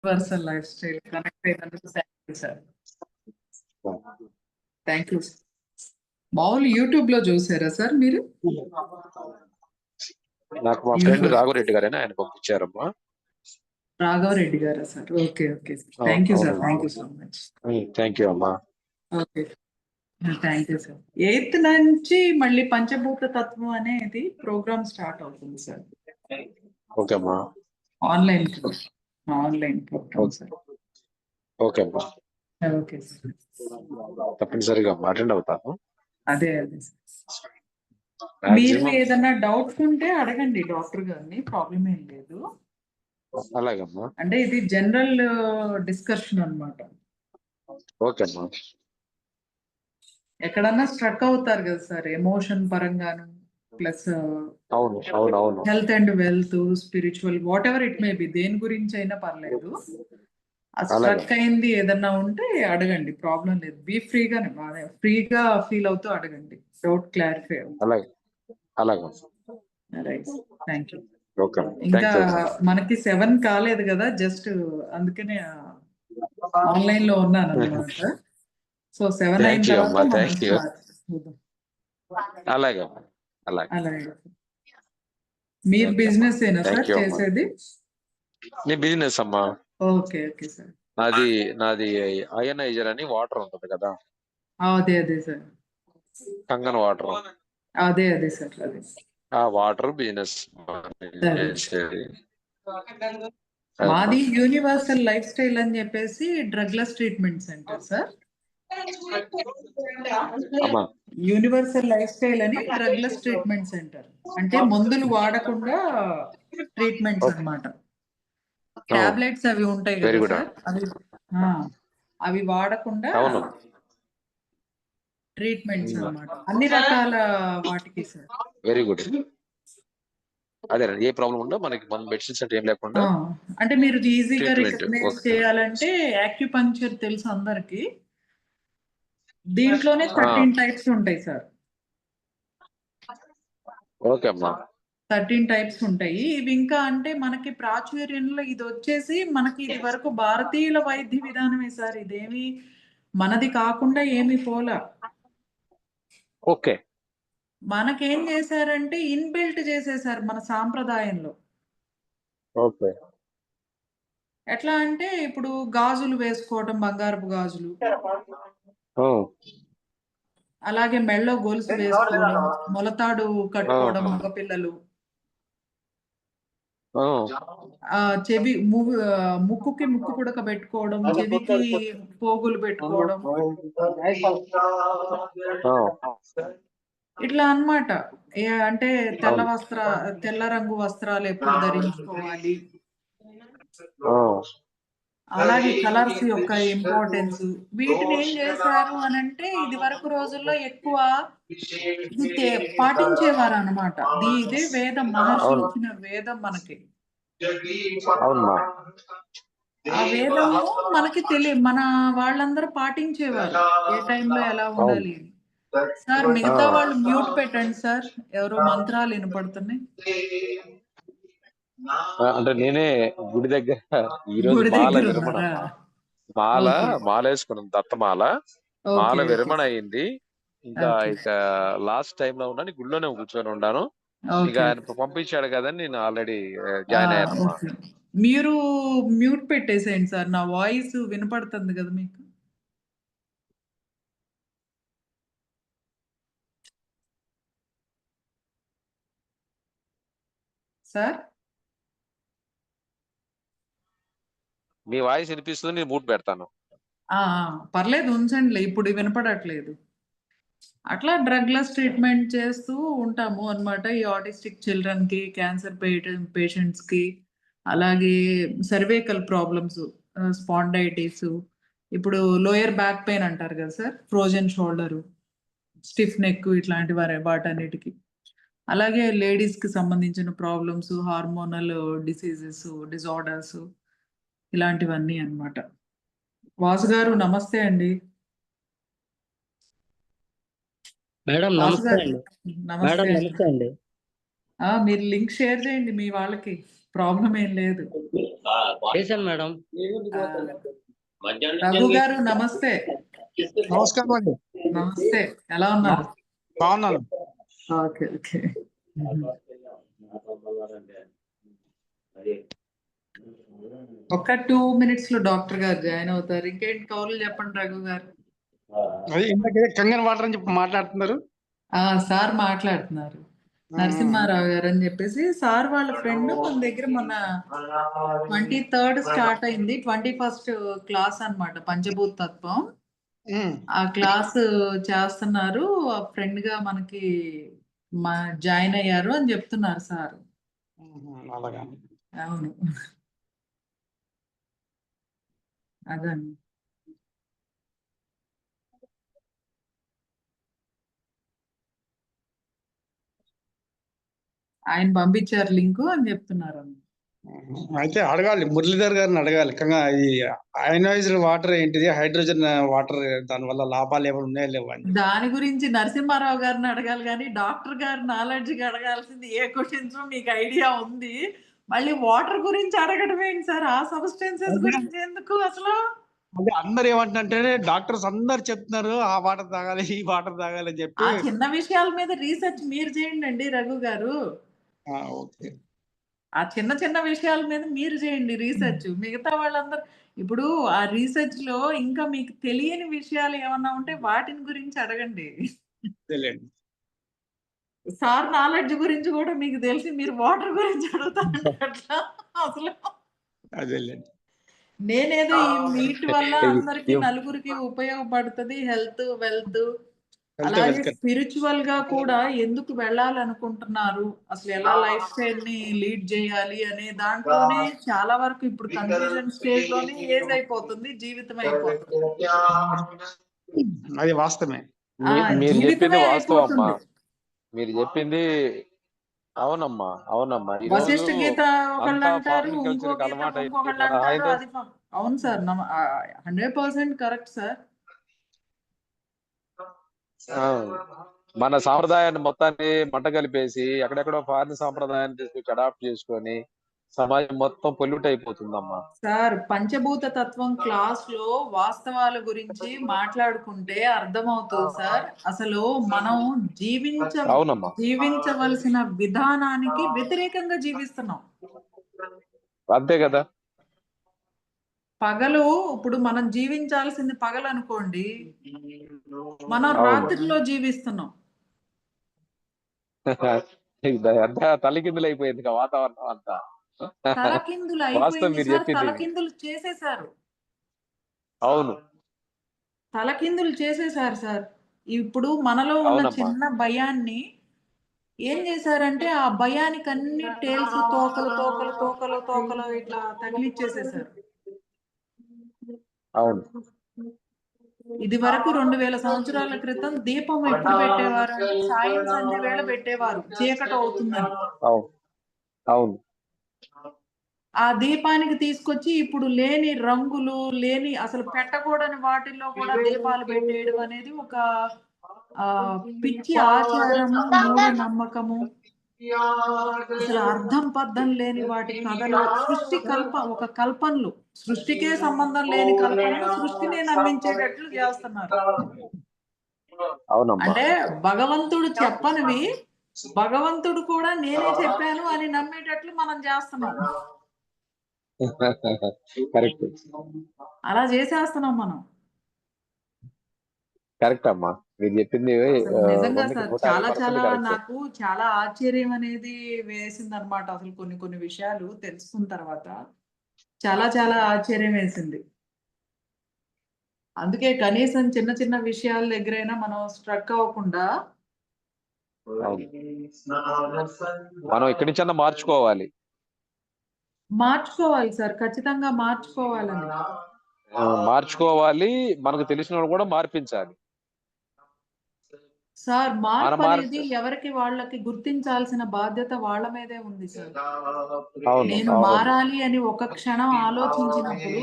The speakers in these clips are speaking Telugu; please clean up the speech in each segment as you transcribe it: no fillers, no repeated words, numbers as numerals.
యూనివర్సల్ లైఫ్ స్టైల్ కనెక్ట్ అయినందుకు thank you sir. Thank you. మామూలు యూట్యూబ్ లో చూసారా సార్ మీరు? నాకు మా ఫ్రెండ్ రాఘవరెడ్డి గారని ఆయన పంపించారమ్మా. రాఘవరెడ్డి గారా sir? Okay okay sir. Thank you sir. Thank you so much. Thank you అమ్మా. Okay thank you sir. 8th నుంచి మళ్ళీ పంచభూత తత్వం అనేది ప్రోగ్రామ్ స్టార్ట్ అవుతుంది సార్. ఓకే అమ్మా. Online program sir. ఓకే అమ్మా. Okay sir. తప్పనిసరిగా అటెండ్ అవుతాను. అదే సార్. మీరు ఏదన్నా డౌట్స్ ఉంటే అడగండి డాక్టర్ గారిని, ప్రాబ్లం ఏం లేదు. అలాగమ్మా. అంటే ఇది జనరల్ డిస్కషన్ అన్నమాట. ఓకే అమ్మా. ఎక్కడన్నా స్ట్రక్ అవుతారు కదా సార్, ఎమోషన్ పరంగాను plus health and wealth, spiritual, whatever it may be, దేని గురించి అయినా పర్లేదు. ఆ స్ట్రక్ అయింది ఏదన్నా ఉంటే అడగండి, ప్రాబ్లం లేదు. బీ ఫ్రీగా ఫీల్ అవుతూ అడగండి, డౌట్ క్లారిఫై అవుతుంది. Thank you. ఇంకా మనకి 7 కాలేదు కదా, జస్ట్ అందుకనే ఆన్లైన్ లో ఉన్నాను అన్నమాట. సో 7 అయిన తర్వాత అలాగే. మీరు బిజినెస్ ఏనా సార్ చేసేది? నీ బిజినెస్ అమ్మా. Okay okay sir. నాది అయనైజర్ అని వాటర్ ఉంటుంది కదా. అదే సార్. Kangen water. అదే సార్. అదే ఆ వాటర్ బిజినెస్ మాది యూనివర్సల్ లైఫ్ స్టైల్ అని చెప్పేసి drugless treatment centre sir. Universal life style అని డ్రగ్లెస్ ట్రీట్మెంట్ సెంటర్ అంటే మందులు వాడకుండా ట్రీట్మెంట్స్ అన్నమాట. టాబ్లెట్స్ అవి ఉంటాయి కదా సార్, అవి వాడకుండా ట్రీట్మెంట్స్ అన్నమాట, అన్ని రకాల వాటికి సార్. Very good. అదే ఏ ప్రాబ్లం ఉండో మనకి మెడిసిన్స్ అంటే ఏం లేకుండా. అంటే మీరు ఈజీగా రికగ్నైజ్ చేయాలంటే యాక్యుపంక్చర్ తెలుసు అందరికి. దీంట్లోనే 13 టైప్స్ ఉంటాయి సార్. ఓకే అమ్మా. 13 టైప్స్ ఉంటాయి. ఇవి ఇంకా అంటే మనకి ప్రాచుర్యంలో ఇది వచ్చేసి మనకి ఇది వరకు భారతీయుల వైద్య విధానమే సార్. ఇదేమి మనది కాకుండా ఏమి పోలా. ఓకే. మనకేం చేశారంటే ఇన్బిల్ట్ చేసేసారు మన సాంప్రదాయంలో. ఓకే. ఎట్లా అంటే ఇప్పుడు గాజులు వేసుకోవడం, బంగారపు గాజులు, అలాగే మెళ్ళో గొలుసు వేసుకోవడం, మొలతాడు కట్టుకోవడం మగపిల్లలు, చెవి ముక్కుకి ముక్కు పుడక పెట్టుకోవడం, చెవికి పోగులు పెట్టుకోవడం, ఇట్లా అన్నమాట. అంటే తెల్ల రంగు వస్త్రాలు ఎప్పుడు ధరించుకోవాలి, అలాగే కలర్స్ యొక్క ఇంపార్టెన్స్. వీటిని ఏం చేశారు అని అంటే ఇది వరకు రోజుల్లో ఎక్కువ ఇది పాటించేవారు అన్నమాట. ఇదే వేదం, మహర్షి ఇచ్చిన వేదం మనకి. ఆ వేదము మనకి మన వాళ్ళందరూ పాటించేవారు ఏ టైంలో ఎలా ఉండాలి. సార్ మిగతా వాళ్ళు మ్యూట్ పెట్టండి సార్, ఎవరో మంత్రాలు వినపడుతున్నాయి. అంటే నేనే గుడి దగ్గర ఈరోజు మాల వేసుకున్నాను, దత్తమాల. మాల విరమణ అయింది. ఇక లాస్ట్ టైం లో ఉన్నాను, గుడిలోనే కూర్చొని ఉన్నాను. ఇక ఆయన పంపించాడు కదని నేను ఆల్రెడీ జాయిన్ అయ్యాను. మీరు మ్యూట్ పెట్టేసేయండి సార్, నా వాయిస్ వినపడుతుంది కదా మీకు. సార్ మీ వాయిస్ వినిపిస్తుంది, నేను మ్యూట్ పెడతాను. పర్లేదు ఉంచండి, ఇప్పుడు వినపడట్లేదు. అట్లా డ్రగ్లెస్ ట్రీట్మెంట్ చేస్తూ ఉంటాము అన్నమాట. ఈ ఆటిస్టిక్ చిల్డ్రన్ కి, క్యాన్సర్ పేషెంట్స్ కి, అలాగే సర్వైకల్ ప్రాబ్లమ్స్, స్పాండైటిస్, ఇప్పుడు లోయర్ బ్యాక్ పెయిన్ అంటారు కదా sir, frozen shoulder, stiff neck, ఇట్లాంటి వాటన్నిటికి. అలాగే లేడీస్ కి సంబంధించిన ప్రాబ్లమ్స్, హార్మోనల్ డిసీజెస్, డిజార్డర్స్, ఇలాంటివన్నీ అన్నమాట. వాసు గారు నమస్తే అండి. మేడం నమస్తే అండి. నమస్తే అండి. మీరు లింక్ షేర్ చేయండి మీ వాళ్ళకి, ప్రాబ్లం ఏం లేదు. చేశాను మేడం. రఘు గారు నమస్తే. నమస్కారం అండి. నమస్తే, ఎలా ఉన్నారు? బాగున్నాను. Okay okay. ఒక 2 మినిట్స్ లో డాక్టర్ గారు జాయిన్ అవుతారు. ఇంకేంటి కౌరులు చెప్పండి రఘు గారు. అది ఇందాక కంగన్ వాటర్ అని చెప్పి మాట్లాడుతున్నారు. సార్ మాట్లాడుతున్నారు, నరసింహారావు గారు అని చెప్పేసి. సార్ వాళ్ళ ఫ్రెండ్ మన దగ్గర మొన్న 23rd స్టార్ట్ అయింది. 21st క్లాస్ అన్నమాట, పంచభూత తత్వం. ఆ క్లాస్ చేస్తున్నారు. ఆ ఫ్రెండ్ గా మనకి జాయిన్ అయ్యారు అని చెప్తున్నారు సార్. అలాగా. అవును, అదండి. ఆయన పంపించారు లింకు అని చెప్తున్నారు. అయితే అడగాలి, మురళీధర్ గారిని అడగాలి. ఈ అయనైజ్డ్ వాటర్ ఏంటిది, హైడ్రోజన్ వాటర్, దాని వల్ల లాభాలు ఏమైనా ఉన్నాయా లేవా అని. దాని గురించి నరసింహారావు గారిని అడగాలి, కానీ డాక్టర్ గారి నాలెడ్జ్ అడగాల్సింది ఏ క్వశ్చన్స్ మీకు ఐడియా ఉంది. మళ్ళీ వాటర్ గురించి అడగడం ఏంటి సార్? ఆ సబ్స్టెన్సెస్ గురించి ఎందుకు అసలు? అదే అందరు ఏమంటే డాక్టర్స్ అందరు చెప్తున్నారు ఆ వాటర్ తాగాలి, ఈ వాటర్ తాగాలి అని చెప్పి. ఆ చిన్న విషయాల మీద రీసెర్చ్ మీరు చేయండి అండి రఘు గారు. ఓకే. ఆ చిన్న చిన్న విషయాల మీద మీరు చేయండి రీసెర్చ్. మిగతా వాళ్ళందరూ ఇప్పుడు ఆ రీసెర్చ్ లో ఇంకా మీకు తెలియని విషయాలు ఏమన్నా ఉంటే వాటిని గురించి అడగండి. తెలియండి. సార్ నాలెడ్జ్ గురించి కూడా మీకు తెలిసి మీరు వాటర్ గురించి అడుగుతారంటే అట్లా అసలు. అదేలేండి. నేనేదో ఈ మీట్ వల్ల అందరికి నలుగురికి ఉపయోగపడుతుంది, హెల్త్ వెల్త్. అలాగే స్పిరిచువల్ గా కూడా ఎందుకు వెళ్ళాలనుకుంటున్నారు, అసలు ఎలా లైఫ్ స్టైల్ ని లీడ్ చేయాలి అనే దాంట్లోనే చాలా వరకు ఇప్పుడు కన్ఫ్యూజన్ స్టేజ్ లోనే ఏజ్ అయిపోతుంది, జీవితం అయిపోతుంది. అది వాస్తవమే. మీరు చెప్పింది జీవితమే వాస్తవం అమ్మా. అయిపోతుంది. మీరు చెప్పింది అవునమ్మా, అవునమ్మా. ఈ రోజు వశిష్ఠ గీత ఒకళ్ళు అంతా అంటారు, ఫారిన్ ఇంకో కల్చర్ కి గీత అలవాటు అయింది. ఇంకొకళ్ళు మన అంటారు. ఆయన అది అవును సార్, 100% కరెక్ట్ సార్. మన సాంప్రదాయాన్ని మొత్తాన్ని మంట కలిపేసి ఎక్కడెక్కడో ఫారిన్ సాంప్రదాయాన్ని తీసుకొచ్చి అడాప్ట్ చేసుకొని సమాజం మొత్తం పొల్యూట్ అయిపోతుందమ్మా. సార్ పంచభూత తత్వం క్లాస్ లో వాస్తవాల గురించి మాట్లాడుకుంటే అర్థమవుతుంది సార్. అసలు మనం అవునమ్మా, జీవించవలసిన విధానానికి వ్యతిరేకంగా జీవిస్తున్నాం. అంతే కదా. పగలు ఇప్పుడు మనం జీవించాల్సింది పగలు అనుకోండి, మనం అవును. రాత్రిలో జీవిస్తున్నాం. అంతా తలకిందులు అయిపోయింది వాతావరణం అంతా. తలకిందులు వాస్తవం అయిపోయింది మీరు సార్, చెప్పింది. తలకిందులు చేసేశారు. అవును, తలకిందులు చేసేశారు సార్. ఇప్పుడు మనలో ఉన్న అవునమ్మా. చిన్న భయాన్ని ఏం చేశారంటే, ఆ భయానికి అన్ని టేల్స్, తోకలు తోకలు తోకలు తోకలు ఇట్లా తగిలిచ్చేసేసారు. అవును, ఇది వరకు 2000 సంవత్సరాల క్రితం దీపం ఎప్పుడు పెట్టేవారు అంటే సాయం సంధ్య వేళ పెట్టేవారు, చీకటి అవుతుందని. అవును, అవును. ఆ దీపానికి తీసుకొచ్చి ఇప్పుడు లేని రంగులు, లేని అసలు పెట్టకూడని వాటిల్లో కూడా దీపాలు పెట్టేయడం అనేది ఒక పిచ్చి ఆచారము, మూఢ నమ్మకము. అసలు అర్థం పర్థం లేని వాటి కథలు, ఒక కల్పనలు, సృష్టికే సంబంధం లేని కల్పనలు సృష్టినే నమ్మించేటట్లు చేస్తున్నారు. అవునమ్మా. అంటే భగవంతుడు చెప్పనివి భగవంతుడు కూడా నేనే చెప్పాను అని నమ్మేటట్లు మనం చేస్తున్నాం. కరెక్ట్, అలా చేసేస్తున్నాం మనం. కరెక్ట్ అమ్మా. మీరు చెప్పింది నిజంగా సార్, చాలా 100% చాలా కరెక్ట్. నాకు చాలా ఆశ్చర్యం అనేది వేసింది అనమాట. అసలు కొన్ని కొన్ని విషయాలు తెలుసుకున్న తర్వాత చాలా చాలా ఆశ్చర్యం వేసింది. అందుకే కనీసం చిన్న చిన్న విషయాల దగ్గరైనా మనం స్ట్రక్ అవ్వకుండా మనం ఇక్కడి నుంచి మార్చుకోవాలి. మార్చుకోవాలి సార్, ఖచ్చితంగా మార్చుకోవాలని. మార్చుకోవాలి, మనకు తెలిసిన వాళ్ళు కూడా మార్పించాలి. సార్ మార్పు అనేది ఎవరికి వాళ్ళకి గుర్తించాల్సిన బాధ్యత వాళ్ళ మీదే ఉంది సార్. నేను మారాలి అని ఒక క్షణం ఆలోచించినప్పుడు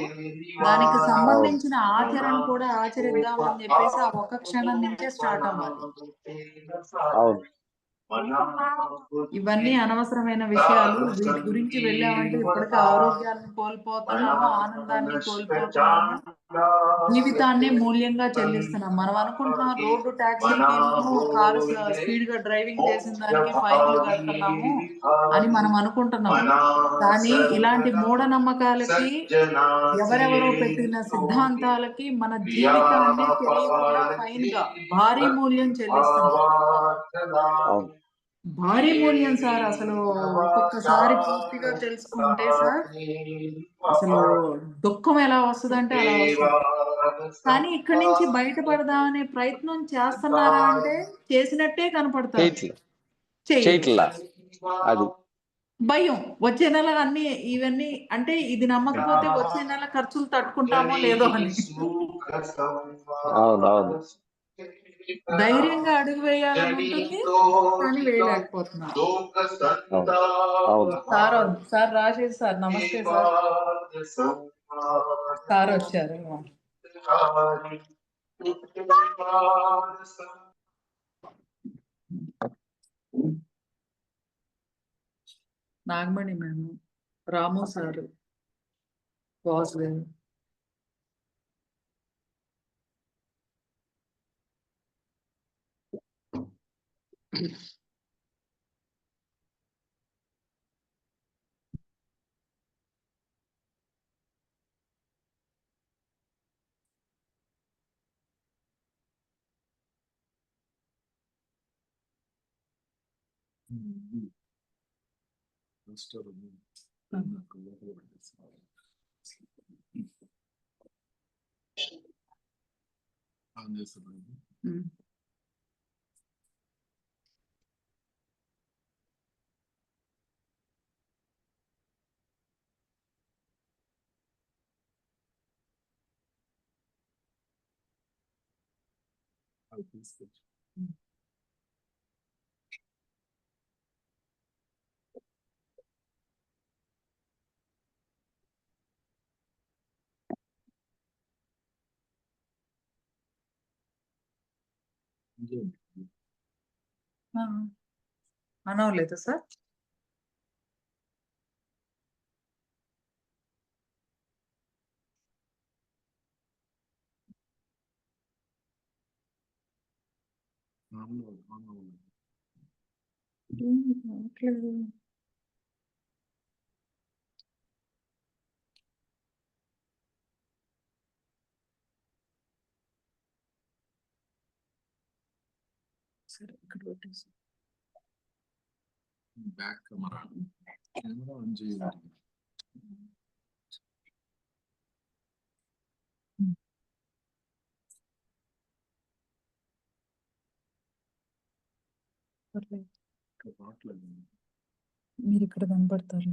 దానికి సంబంధించిన ఆచరణ కూడా ఆచరిద్దామని చెప్పేసి ఆ ఒక క్షణం నుంచే స్టార్ట్ అవ్వాలి. అవును, ఇవన్నీ అనవసరమైన విషయాలు. వీటి గురించి వెళ్ళామంటే ఇప్పటికే ఆరోగ్యాలను కోల్పోతున్నాము, ఆనందాన్ని కోల్పోతున్నాము, జీవితాన్ని మూల్యంగా చెల్లిస్తున్నాం. మనం అనుకుంటున్నాం రోడ్డు ట్యాక్సీకి కారు స్పీడ్ గా డ్రైవింగ్ చేసిన దానికి ఫైన్లు కడుతున్నాము అని మనం అనుకుంటున్నాం. కానీ ఇలాంటి మూఢనమ్మకాలకి, ఎవరెవరో పెట్టిన సిద్ధాంతాలకి మన జీవితాన్ని తెలియకుండా ఫైన్ గా భారీ మూల్యం చెల్లిస్తున్నాం. భారీ మూల్యం సార్. అసలు ఒక్కొక్కసారి పూర్తిగా తెలుసుకుంటే సార్ అసలు దుఃఖం ఎలా వస్తదంటే అలా వస్తది. కానీ ఇక్కడి నుంచి బయటపడదాం అనే ప్రయత్నం చేస్తున్నారా అంటే చేసినట్టే కనపడతారు. చేయరు. చేయట్లా అది. భయం. వచ్చే నెల అన్ని ఇవన్నీ అంటే ఇది నమ్మకపోతే వచ్చే నెల ఖర్చులు తట్టుకుంటామో లేదో అని. అవునవును. ధైర్యంగా అడుగు వేయాలని ఉంటుంది, కానీ వేయలేకపోతున్నారు. అవును. సార్ రాజేష్ సార్, నమస్తే సార్. సార్ వచ్చారు. నాగమణి మ్యామ్, రాము సార్, వాసుదేవ్. అనవలేదా సార్? సరే, ఇక్కడ పెట్టేసి బ్యాక్ కెమెరా ఆన్ చేయండి. మీరు ఇక్కడ కనపడతారు.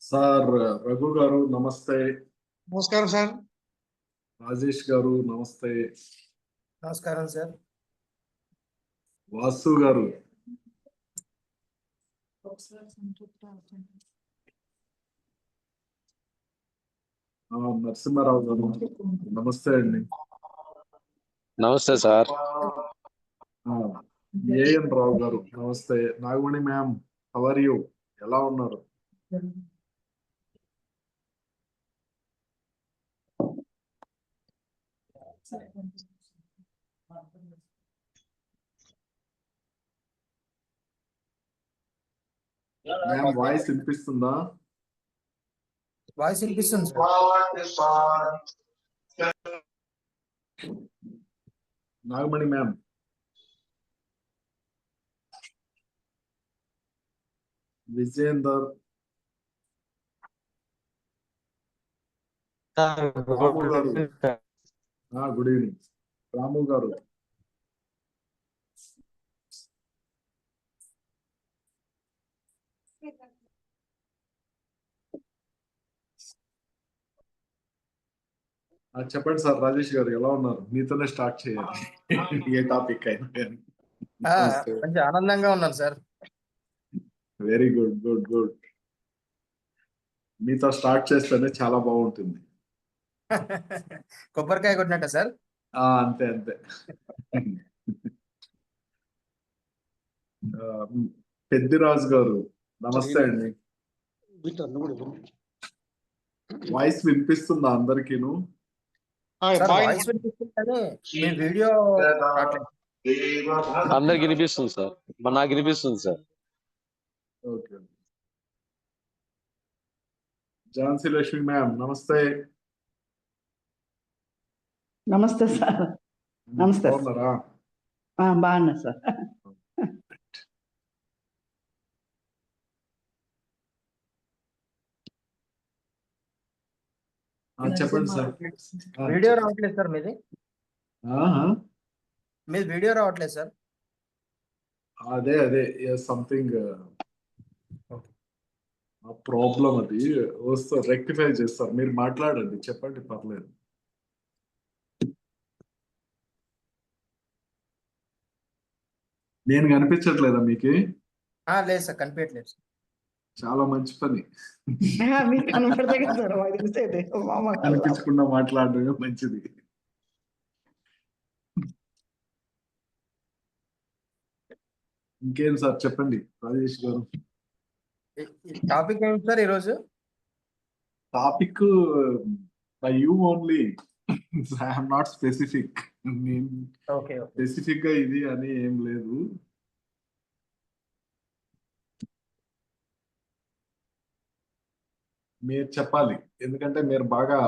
సార్ రఘు గారు నమస్తే. నమస్కారం సార్. రాజేష్ గారు నమస్తే. నమస్కారం సార్. వాసు గారు, నరసింహారావు గారు నమస్తే అండి. నమస్తే సార్. ఏఎన్ రావు గారు నమస్తే. Nagamani ma'am, how are you? ఎలా ఉన్నారు? మ్యామ్ వాయిస్ వినిపిస్తుందా? వాయిస్ వినిపిస్తుంది సార్. నాగమణి మ్యామ్, విజేందర్, రాము గారు, గుడ్ ఈవినింగ్. రాము గారు, చెప్పండి సార్, రాజేష్ గారు ఎలా ఉన్నారు? మీతోనే స్టార్ట్ చేయాలి ఏ టాపిక్ అయినా కానీ. కొంచెం ఆనందంగా ఉన్నాను sir. Very good, good, good. మీతో స్టార్ట్ చేస్తేనే చాలా బాగుంటుంది. కొబ్బరికాయ కొట్టినట్ట సార్. అంతే అంతే. పెద్దిరాజు గారు నమస్తే అండి. వాయిస్ వినిపిస్తుందా అందరికీను? సార్ వాయిస్ వినిపిస్తుంది కానీ మీ వీడియో రావట్లేదు. అందరికి వినిపిస్తుంది సార్, నాకు వినిపిస్తుంది sir. Okay. Jhansi Lakshmi ma'am నమస్తే. నమస్తే సార్. నమస్తే. బాగున్నారా? బాగున్నా సార్. చెప్పండి సార్. వీడియో రావట్లేదు సార్ మీది. ఆహా. మీది వీడియో రావట్లేదు సార్. అదే సంథింగ్ ప్రాబ్లం, అది వస్తే రెక్టిఫై చేస్తారు. మీరు మాట్లాడండి, చెప్పండి, పర్లేదు. నేను కనిపించట్లేదా మీకు? లేదు సార్, కనిపించట్లేదు సార్. చాలా మంచి పని. మీకు కనపడదే కదా సార్, మాకు తెలిసేది. కనిపించకుండా మాట్లాడడమే మంచిది. ఇంకేం సార్, చెప్పండి రాజేష్ గారు. టాపిక్ ఏంటి సార్ ఈరోజు? Topic by you only, I'm not specific. Okay. Specific గా ఇది అని ఏం లేదు. మీరు చెప్పాలి, ఎందుకంటే మీరు బాగా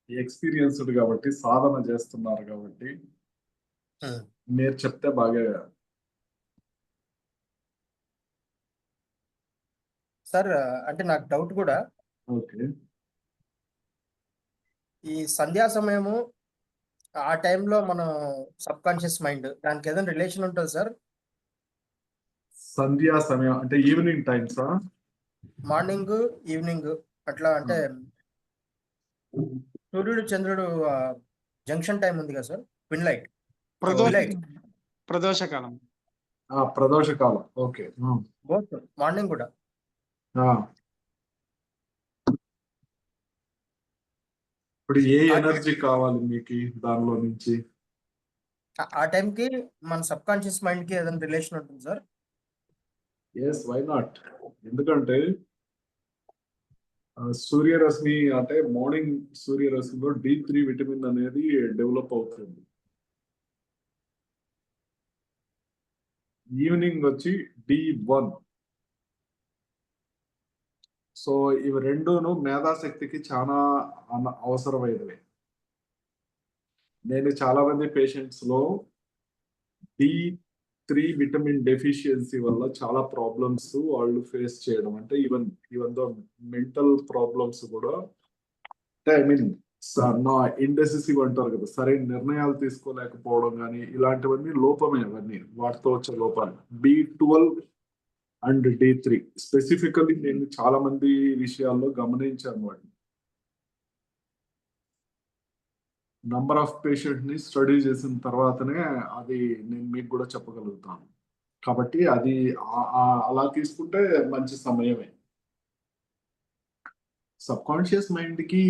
ఎక్స్పీరియన్స్డ్ కాబట్టి, సాధన చేస్తున్నారు కాబట్టి మీరు చెప్తే బాగా. సార్ అంటే నాకు డౌట్ కూడా, ఓకే. ఈ సంధ్యా సమయము ఆ టైంలో మన సబ్ కాన్షియస్ మైండ్ దానికి ఏదైనా రిలేషన్ ఉంటుంది సార్? సంధ్యా సమయం అంటే ఈవినింగ్ టైమ్సా? మార్నింగ్ ఈవినింగ్ అట్లా, అంటే సూర్యుడు చంద్రుడు జంక్షన్ టైం ఉంది కదా సార్, ట్విన్ లైట్. ప్రదోషకాలం. ప్రదోషకాలం. ఓకే. బోత్ మార్నింగ్ కూడా. ఇప్పుడు ఏ ఎనర్జీ కావాలి మీకు దానిలో నుంచి? ఆ టైంకి మన సబ్ కాన్షియస్ మైండ్ కి ఏదైనా రిలేషన్ ఉంటుంది సార్? Yes, why not. ఎందుకంటే సూర్యరశ్మి అంటే మార్నింగ్ సూర్యరశ్మిలో D3 విటమిన్ అనేది డెవలప్ అవుతుంది. ఈవినింగ్ వచ్చి D1. సో ఇవి రెండును మేధాశక్తికి చాలా అవసరమైనవి. నేను చాలా మంది పేషెంట్స్ లో D3 విటమిన్ డెఫిషియన్సీ వల్ల చాలా ప్రాబ్లమ్స్ వాళ్ళు ఫేస్ చేయడం, అంటే ఈవెన్ దో మెంటల్ ప్రాబ్లమ్స్ కూడా, అంటే ఐ మీన్ నా ఇండెసిసివ్ అంటారు కదా, సరైన నిర్ణయాలు తీసుకోలేకపోవడం కానీ, ఇలాంటివన్నీ లోపమే. అవన్నీ వాటితో వచ్చే లోపాలు. B12 అండ్ D3 స్పెసిఫికలీ నేను చాలా మంది విషయాల్లో గమనించాను. వాటిని నంబర్ ఆఫ్ పేషెంట్ ని స్టడీ చేసిన తర్వాతనే అది నేను మీకు కూడా చెప్పగలుగుతాను. కాబట్టి అది అలా తీసుకుంటే మంచి సమయమే. సబ్ కాన్షియస్ మైండ్ కి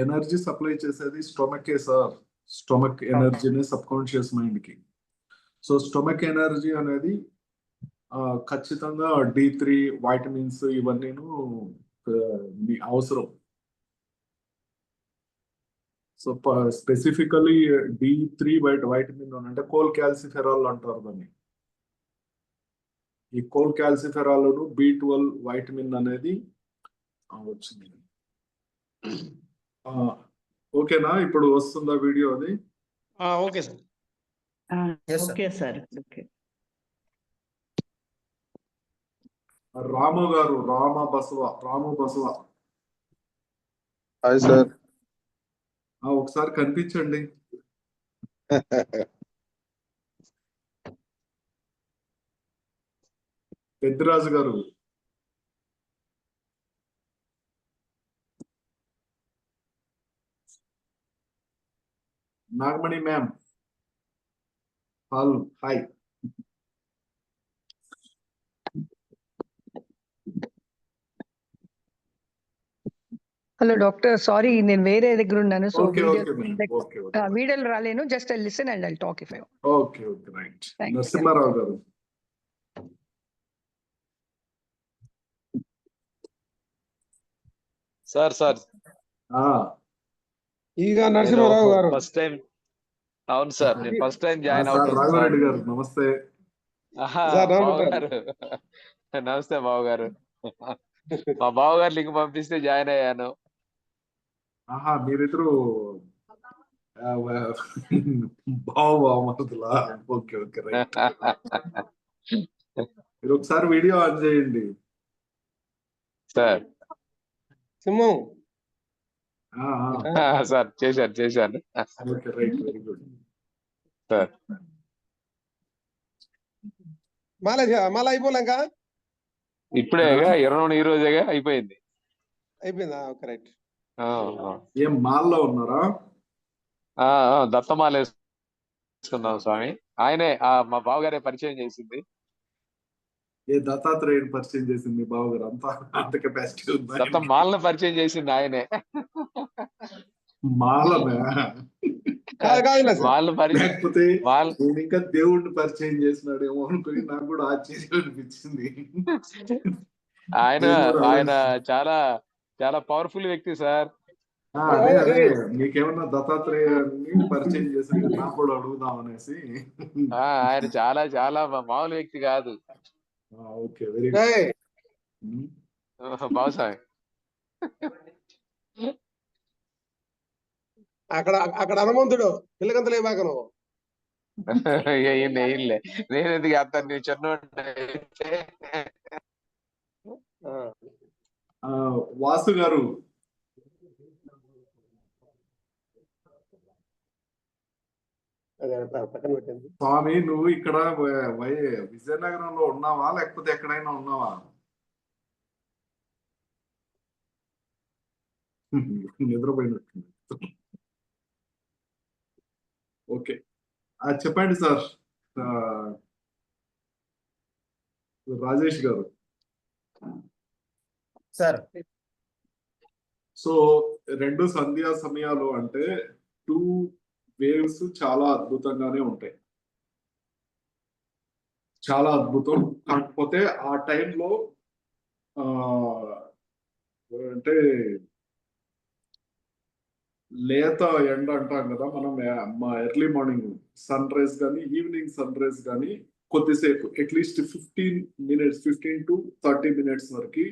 ఎనర్జీ సప్లై చేసేది స్టొమకే సార్. స్టొమక్ ఎనర్జీనే సబ్ కాన్షియస్ మైండ్ కి. సో స్టొమక్ ఎనర్జీ అనేది ఖచ్చితంగా D3 వైటమిన్స్ ఇవన్నీను అవసరం. సో స్పెసిఫికలీ D3 వైటమిన్ అంటే కోల్ క్యాల్సిఫెరాల్ అంటారు దాన్ని. ఈ కోల్ క్యాల్సిఫెరాల్ B12 వైటమిన్ అనేది వచ్చింది. ఓకేనా? ఇప్పుడు వస్తుందా వీడియో అది? Okay sir. Okay sir. Okay. Ramu గారు, రాము బసవ. Hi sir. ఒకసారి కనిపించండి. పెద్దిరాజు గారు. Nagamani ma'am, hi. Hello doctor, sorry నేను వేరే దగ్గర ఉన్నాను. So okay okay ma'am, okay okay వీడియోలు రాలేను. Just I listen and I talk if I want. Okay okay right. Thank you. Narasimha Rao గారు. సార్ ఆ, ಈಗ నరసింహారావు గారు. First time. అవును సార్, నేను ఫస్ట్ టైం జాయిన్ సార్ అవుతాను సార్. రాఘవరెడ్డి గారు నమస్తే. ఆహా, సార్, బావ నమస్తే. గారు. నమస్తే బావ గారు. మా బావ గారు లింక్ పంపిస్తే జాయిన్ అయ్యాను. ఆహా, మీరిద్దరు బావమరుదులా? Okay okay right. మీరు ఒకసారి వీడియో ఆన్ చేయండి. సార్ సింహం. సార్ చేశాను. Okay right, very good. Sir మాల అయిపోలేక ఇప్పుడేగా ఈ రోజేగా అయిపోయింది. అయిపోయిందా? Okay right. ఏం మాల్లో ఉన్నారా? దత్తమాల వేసుకున్నాం స్వామి. ఆయనే మా బావగారే పరిచయం చేసింది. ఏ దత్తాత్రేయుని పరిచయం చేసింది మీ బావగారు? అంత కెపాసిటీ ఉందా? దత్తమాలను పరిచయం చేసింది ఆయనే. మాలనా? వాళ్ళు లేకపోతే నేను ఇంకా దేవుడిని పరిచయం చేసినాడేమో అనుకుని నాకు కూడా ఆశ్చర్యం అనిపించింది. ఆయన చాలా చాలా పవర్ఫుల్ వ్యక్తి సార్. అదే మీకేమన్నా దత్తాత్రేయాన్ని పరిచయం చేసి నాకు కూడా అడుగుదాం అనేసి. ఆయన చాలా చాలా మామూలు వ్యక్తి కాదు. Okay, very good. బాగుసామి. అక్కడ హనుమంతుడు పిల్లకంతలే బాగా నువ్వు నేను ఎందుకు అతన్ని చిన్న వాసు గారు. పక్కన పెట్టింది. స్వామి, నువ్వు ఇక్కడ విజయనగరంలో ఉన్నావా లేకపోతే ఎక్కడైనా ఉన్నావా? నిద్రపోయినట్టు. ఓకే, చెప్పండి సార్. రాజేష్ గారు. సార్ సో 2 సంధ్యా సమయాలు అంటే 2 వేవ్స్ చాలా అద్భుతంగానే ఉంటాయి. చాలా అద్భుతం. కాకపోతే ఆ టైంలో అంటే లేత ఎండ అంటాం కదా మనం, మా ఎర్లీ మార్నింగ్ సన్ రైజ్ కానీ ఈవినింగ్ సన్ రైజ్ కానీ కొద్దిసేపు అట్లీస్ట్ 15 to 30 minutes వరకు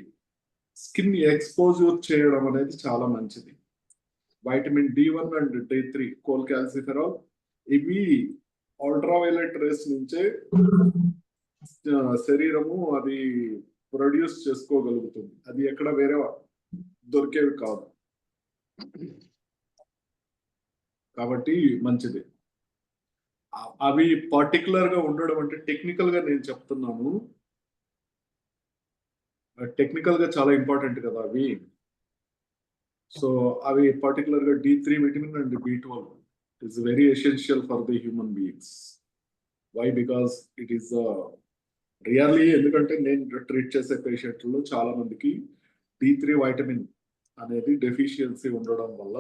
స్కిన్ ఎక్స్పోజర్ చేయడం అనేది చాలా మంచిది. వైటమిన్ D1 అండ్ D3 కోల్కాల్సిఫెరాల్ ఇవి అల్ట్రావైలెట్ రేస్ నుంచే శరీరము అది ప్రొడ్యూస్ చేసుకోగలుగుతుంది. అది ఎక్కడ వేరే దొరికేవి కాదు. కాబట్టి మంచిది. అవి పర్టికులర్ గా ఉండడం అంటే టెక్నికల్ గా నేను చెప్తున్నాను, టెక్నికల్ గా చాలా ఇంపార్టెంట్ కదా అవి. సో అవి పర్టికులర్ గా D3 vitamin and B12 is very essential for the human beings. Why? Because it is really, ఎందుకంటే నేను ట్రీట్ చేసే పేషెంట్లలో చాలా మందికి D3 వైటమిన్ అనేది డెఫిషియన్సీ ఉండడం వల్ల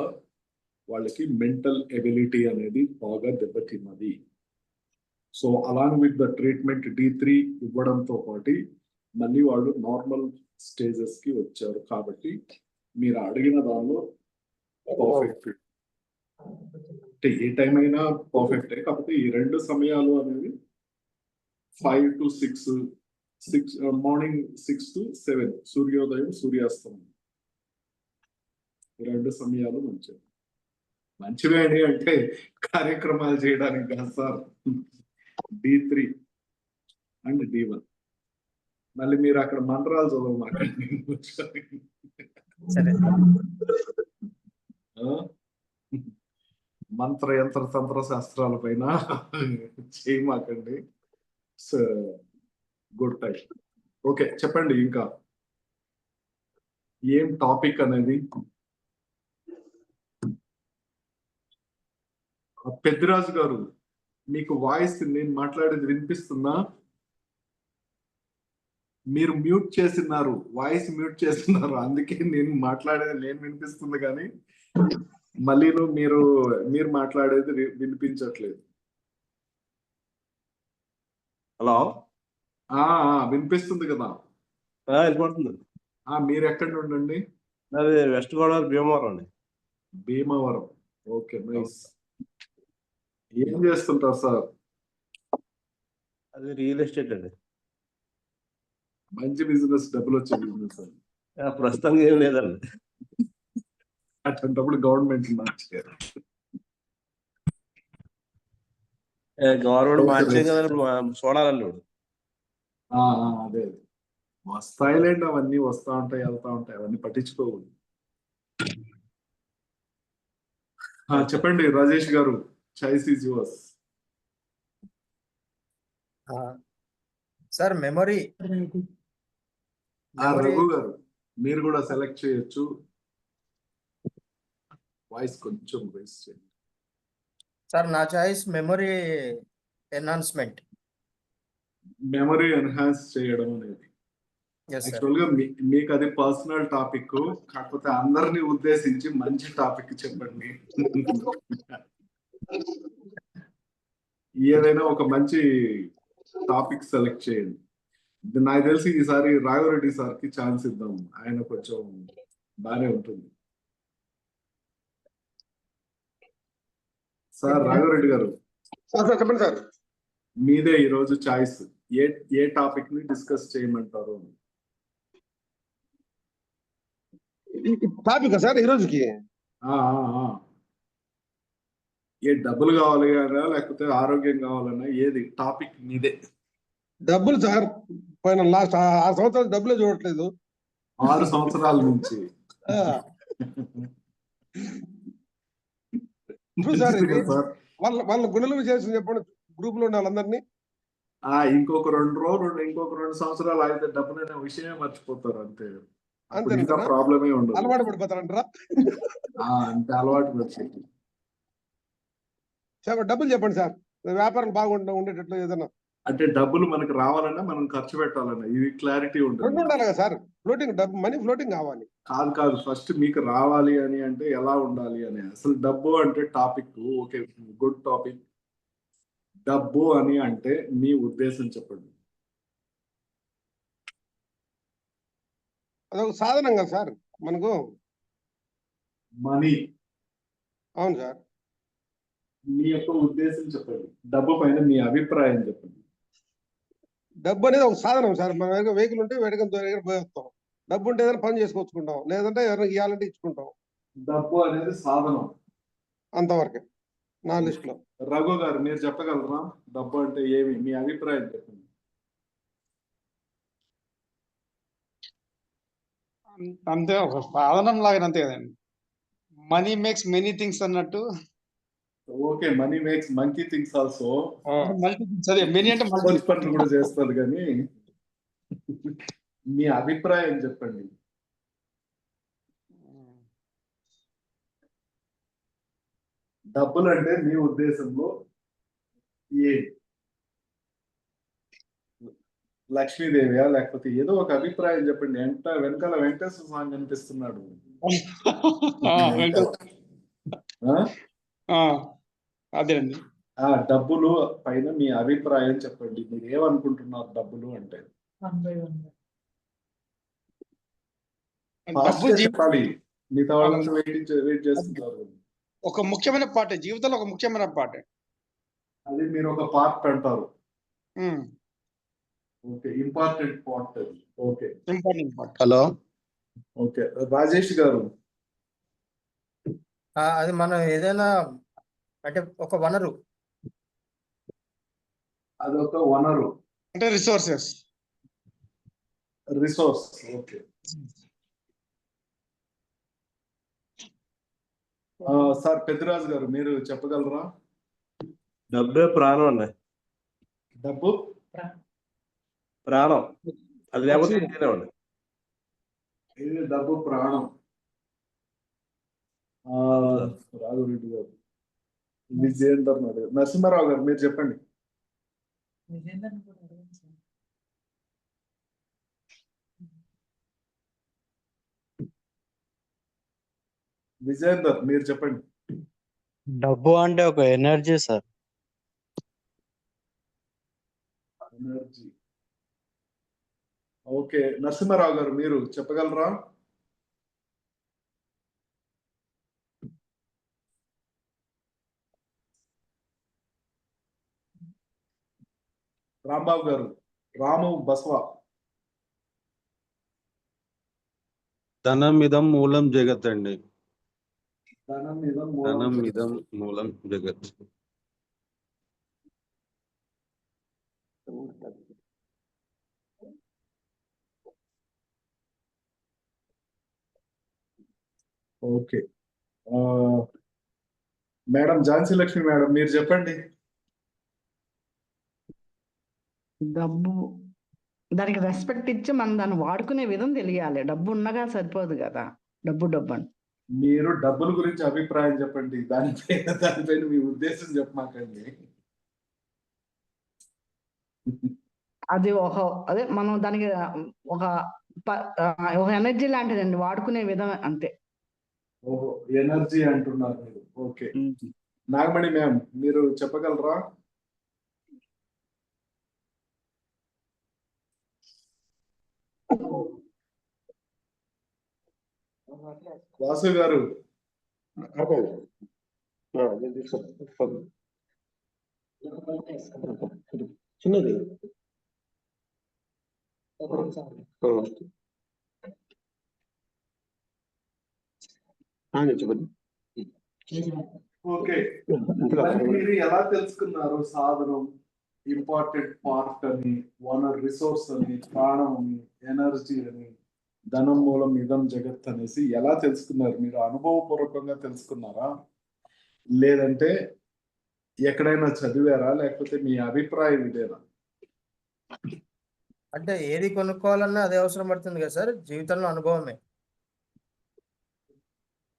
వాళ్ళకి మెంటల్ ఎబిలిటీ అనేది బాగా దెబ్బతిన్నది. So along with the treatment D3 ఇవ్వడంతో పాటు మళ్ళీ వాళ్ళు నార్మల్ స్టేజెస్ కి వచ్చారు. కాబట్టి మీరు అడిగిన దానిలో పర్ఫెక్ట్. అంటే ఏ టైం అయినా పర్ఫెక్టే. కాకపోతే ఈ 2 సమయాలు అనేవి 5 to 6 మార్నింగ్ 6 to 7 సూర్యోదయం సూర్యాస్తమయం, ఈ 2 సమయాలు మంచివే అని అంటే కార్యక్రమాలు చేయడానికి కాదు సార్. D3 and D1. మళ్ళీ మీరు అక్కడ మంత్రాలు చదవమాకండి. మంత్ర యంత్ర తంత్ర శాస్త్రాల పైన చేయమాకండి. Good time. ఓకే, చెప్పండి ఇంకా ఏం టాపిక్ అనేది. పెద్దిరాజు గారు, మీకు వాయిస్ నేను మాట్లాడేది వినిపిస్తుందా? మీరు మ్యూట్ చేస్తున్నారు, వాయిస్ మ్యూట్ చేస్తున్నారు, అందుకే నేను మాట్లాడేది నేను వినిపిస్తుంది కానీ మళ్ళీ మీరు మాట్లాడేది వినిపించట్లేదు. హలో, వినిపిస్తుంది కదా? వెళ్ళిపోతుంది. మీరు ఎక్కడి నుండి అండి? అది వెస్ట్ గోదావరి భీమవరం అండి. భీమవరం. Okay, nice. ఏం చేస్తుంటారు సార్? అది రియల్ ఎస్టేట్ అండి. మంచి బిజినెస్, డబ్బులు వచ్చే బిజినెస్ అండి. ప్రస్తుతానికి ఏం లేదండి. అట్లాంటప్పుడు గవర్నమెంట్ మార్చారు. గవర్నమెంట్ మార్చే కదా చూడాలండి ఇప్పుడు. అదే వస్తాయిలేండి, అవన్నీ వస్తా ఉంటాయి, వెళ్తా ఉంటాయి, అవన్నీ పట్టించుకోకూడదు. చెప్పండి రాజేష్ గారు, choice is yours. Sir memory Raghu గారు, మీరు కూడా సెలెక్ట్ చేయొచ్చు. వాయిస్ కొంచెం రైస్ చేయండి. సార్ నా choice memory enhancement. Memory enhance చేయడం అనేది యాక్చువల్ గా మీకు అది పర్సనల్ టాపిక్, కాకపోతే అందరినీ ఉద్దేశించి మంచి టాపిక్ చెప్పండి. ఏదైనా ఒక మంచి టాపిక్ సెలెక్ట్ చేయండి. నాకు తెలిసి ఈసారి రాఘవరెడ్డి సార్కి ఛాన్స్ ఇద్దాం, ఆయన కొంచెం బాగానే ఉంటుంది. సార్ రాఘవరెడ్డి గారు, చెప్పండి సార్. మీదే ఈరోజు చాయిస్. ఏ టాపిక్ ని డిస్కస్ చేయమంటారు? టాపిక్ సార్ ఈ రోజుకి ఏ డబ్బులు కావాలి కదా, లేకపోతే ఆరోగ్యం కావాలన్నా, ఏది టాపిక్ మీదే. డబ్బులు సార్, పోయిన లాస్ట్ 6 సంవత్సరాలు డబ్బులే చూడట్లేదు. 6 సంవత్సరాల నుంచి సార్ వాళ్ళ గుండెలు చేసి చెప్పండి, గ్రూప్ లో ఉన్న వాళ్ళందరినీ. ఇంకొక 2 సంవత్సరాలు అయితే డబ్బులైన విషయమే మర్చిపోతారు, అంతే. ఇంకా ప్రాబ్లమే ఉండదు, అలవాటు పడిపోతారంటారా? అంతే, అలవాటు పడిపోతుంది. డబ్బులు చెప్పండి సార్, వ్యాపారం ఉండేటట్లు ఏదైనా. అంటే డబ్బులు మనకు రావాలన్నా మనం ఖర్చు పెట్టాలన్నా, ఇది క్లారిటీ ఉంటుంది. ఉండాలి కదా సార్, ఫ్లోటింగ్ డబ్బు, మనీ ఫ్లోటింగ్ కావాలి. కాదు, ఫస్ట్ మీకు రావాలి అని అంటే ఎలా ఉండాలి అని. అసలు డబ్బు అంటే టాపిక్ ఓకే, గుడ్ టాపిక్. డబ్బు అని అంటే మీ ఉద్దేశం చెప్పండి. అదొక సాధనం కదా సార్ మనకు. మనీ. అవును సార్. మీ యొక్క ఉద్దేశం చెప్పండి, డబ్బు పైన మీ అభిప్రాయం చెప్పండి. డబ్బు అనేది ఒక సాధనం సార్. మన దగ్గర వెహికల్ ఉంటే దగ్గర పోయేస్తాం. డబ్బు ఉంటే ఏదైనా పని చేసుకొచ్చుకుంటాం, లేదంటే ఎవరైనా ఇవ్వాలంటే ఇచ్చుకుంటాం. డబ్బు అనేది సాధనం, అంతవరకే నా లిస్ట్ లో. రఘు గారు, మీరు చెప్పగలరా డబ్బు అంటే ఏమి? మీ అభిప్రాయం చెప్పండి. అంతే, ఒక సాధనం లాగా అంతే కదండి. మనీ మేక్స్ మెనీ థింగ్స్ అన్నట్టు. Okay, money makes monkey things also. సరే, మెనీ అంటే పనులు కూడా చేస్తారు, కానీ మీ అభిప్రాయం చెప్పండి. డబ్బులు అంటే మీ ఉద్దేశంలో ఏ లక్ష్మీదేవియా, లేకపోతే ఏదో ఒక అభిప్రాయం చెప్పండి. వెనకాల వెంకటేశ్వర స్వామి కనిపిస్తున్నాడు. అదేనండి. డబ్బులు పైన మీ అభిప్రాయం చెప్పండి. మీరు ఏమనుకుంటున్నారు డబ్బులు అంటే? చెప్పాలి, మిగతా వాళ్ళంతా వెయిట్ చేస్తున్నారు. ఒక ముఖ్యమైన పార్ట్, జీవితంలో ఒక ముఖ్యమైన పార్ట్. అది మీరు ఒక పార్ట్ అంటారు. Okay, important part. Okay, important part. Hello, okay Rajesh గారు, అది మనం ఏదైనా అంటే ఒక వనరు. అదొక వనరు అంటే రిసోర్స్. ఓకే. సార్ పెద్దిరాజు గారు, మీరు చెప్పగలరా? డబ్బే ప్రాణం అండి. డబ్బు ప్రాణం, అది లేకపోతే ఇంకేనండి. ఇది డబ్బు ప్రాణం. రాఘవరెడ్డి గారు, విజయేందర్ నరసింహారావు గారు మీరు చెప్పండి. విజయేందర్ మీరు చెప్పండి. డబ్బు అంటే ఒక energy sir. Energy. Okay, Narasimha Rao గారు మీరు చెప్పగలరా? రాంబాబు గారు, రాము బసవ. ధనమిదం మూలం జగత్ అండి. ధనమిదం మూలం జగత్. Okay, madam Jhansi Lakshmi madam మీరు చెప్పండి. డబ్బు దానికి రెస్పెక్ట్ ఇచ్చి మనం దాన్ని వాడుకునే విధం తెలియాలి. డబ్బు ఉన్నగా సరిపోదు కదా. డబ్బు అని మీరు డబ్బుల గురించి అభిప్రాయం చెప్పండి, దానిపైన మీ ఉద్దేశం చెప్పమాకండి. అది అదే మనం దానికి ఒక ఎనర్జీ లాంటిదండి, వాడుకునే విధం అంతే. ఓహో, ఎనర్జీ అంటున్నారు మీరు. ఓకే, నాగమణి మ్యామ్ మీరు చెప్పగలరా? వాసు గారు. చిన్నది చెప్పండి. ఓకే, మీరు ఎలా తెలుసుకున్నారు సాధనం ఇంపార్టెంట్ పార్ట్ అని, వనర్ రిసోర్స్ అని, ప్రాణం అని, ఎనర్జీ అని, ధనం మూలం ఇదం జగత్ అనేసి ఎలా తెలుసుకున్నారు? మీరు అనుభవపూర్వకంగా తెలుసుకున్నారా, లేదంటే ఎక్కడైనా చదివారా, లేకపోతే మీ అభిప్రాయం ఇదేనా? అంటే ఏది కొనుక్కోవాలన్నా అదే అవసరం పడుతుంది కదా సార్, జీవితంలో అనుభవమే.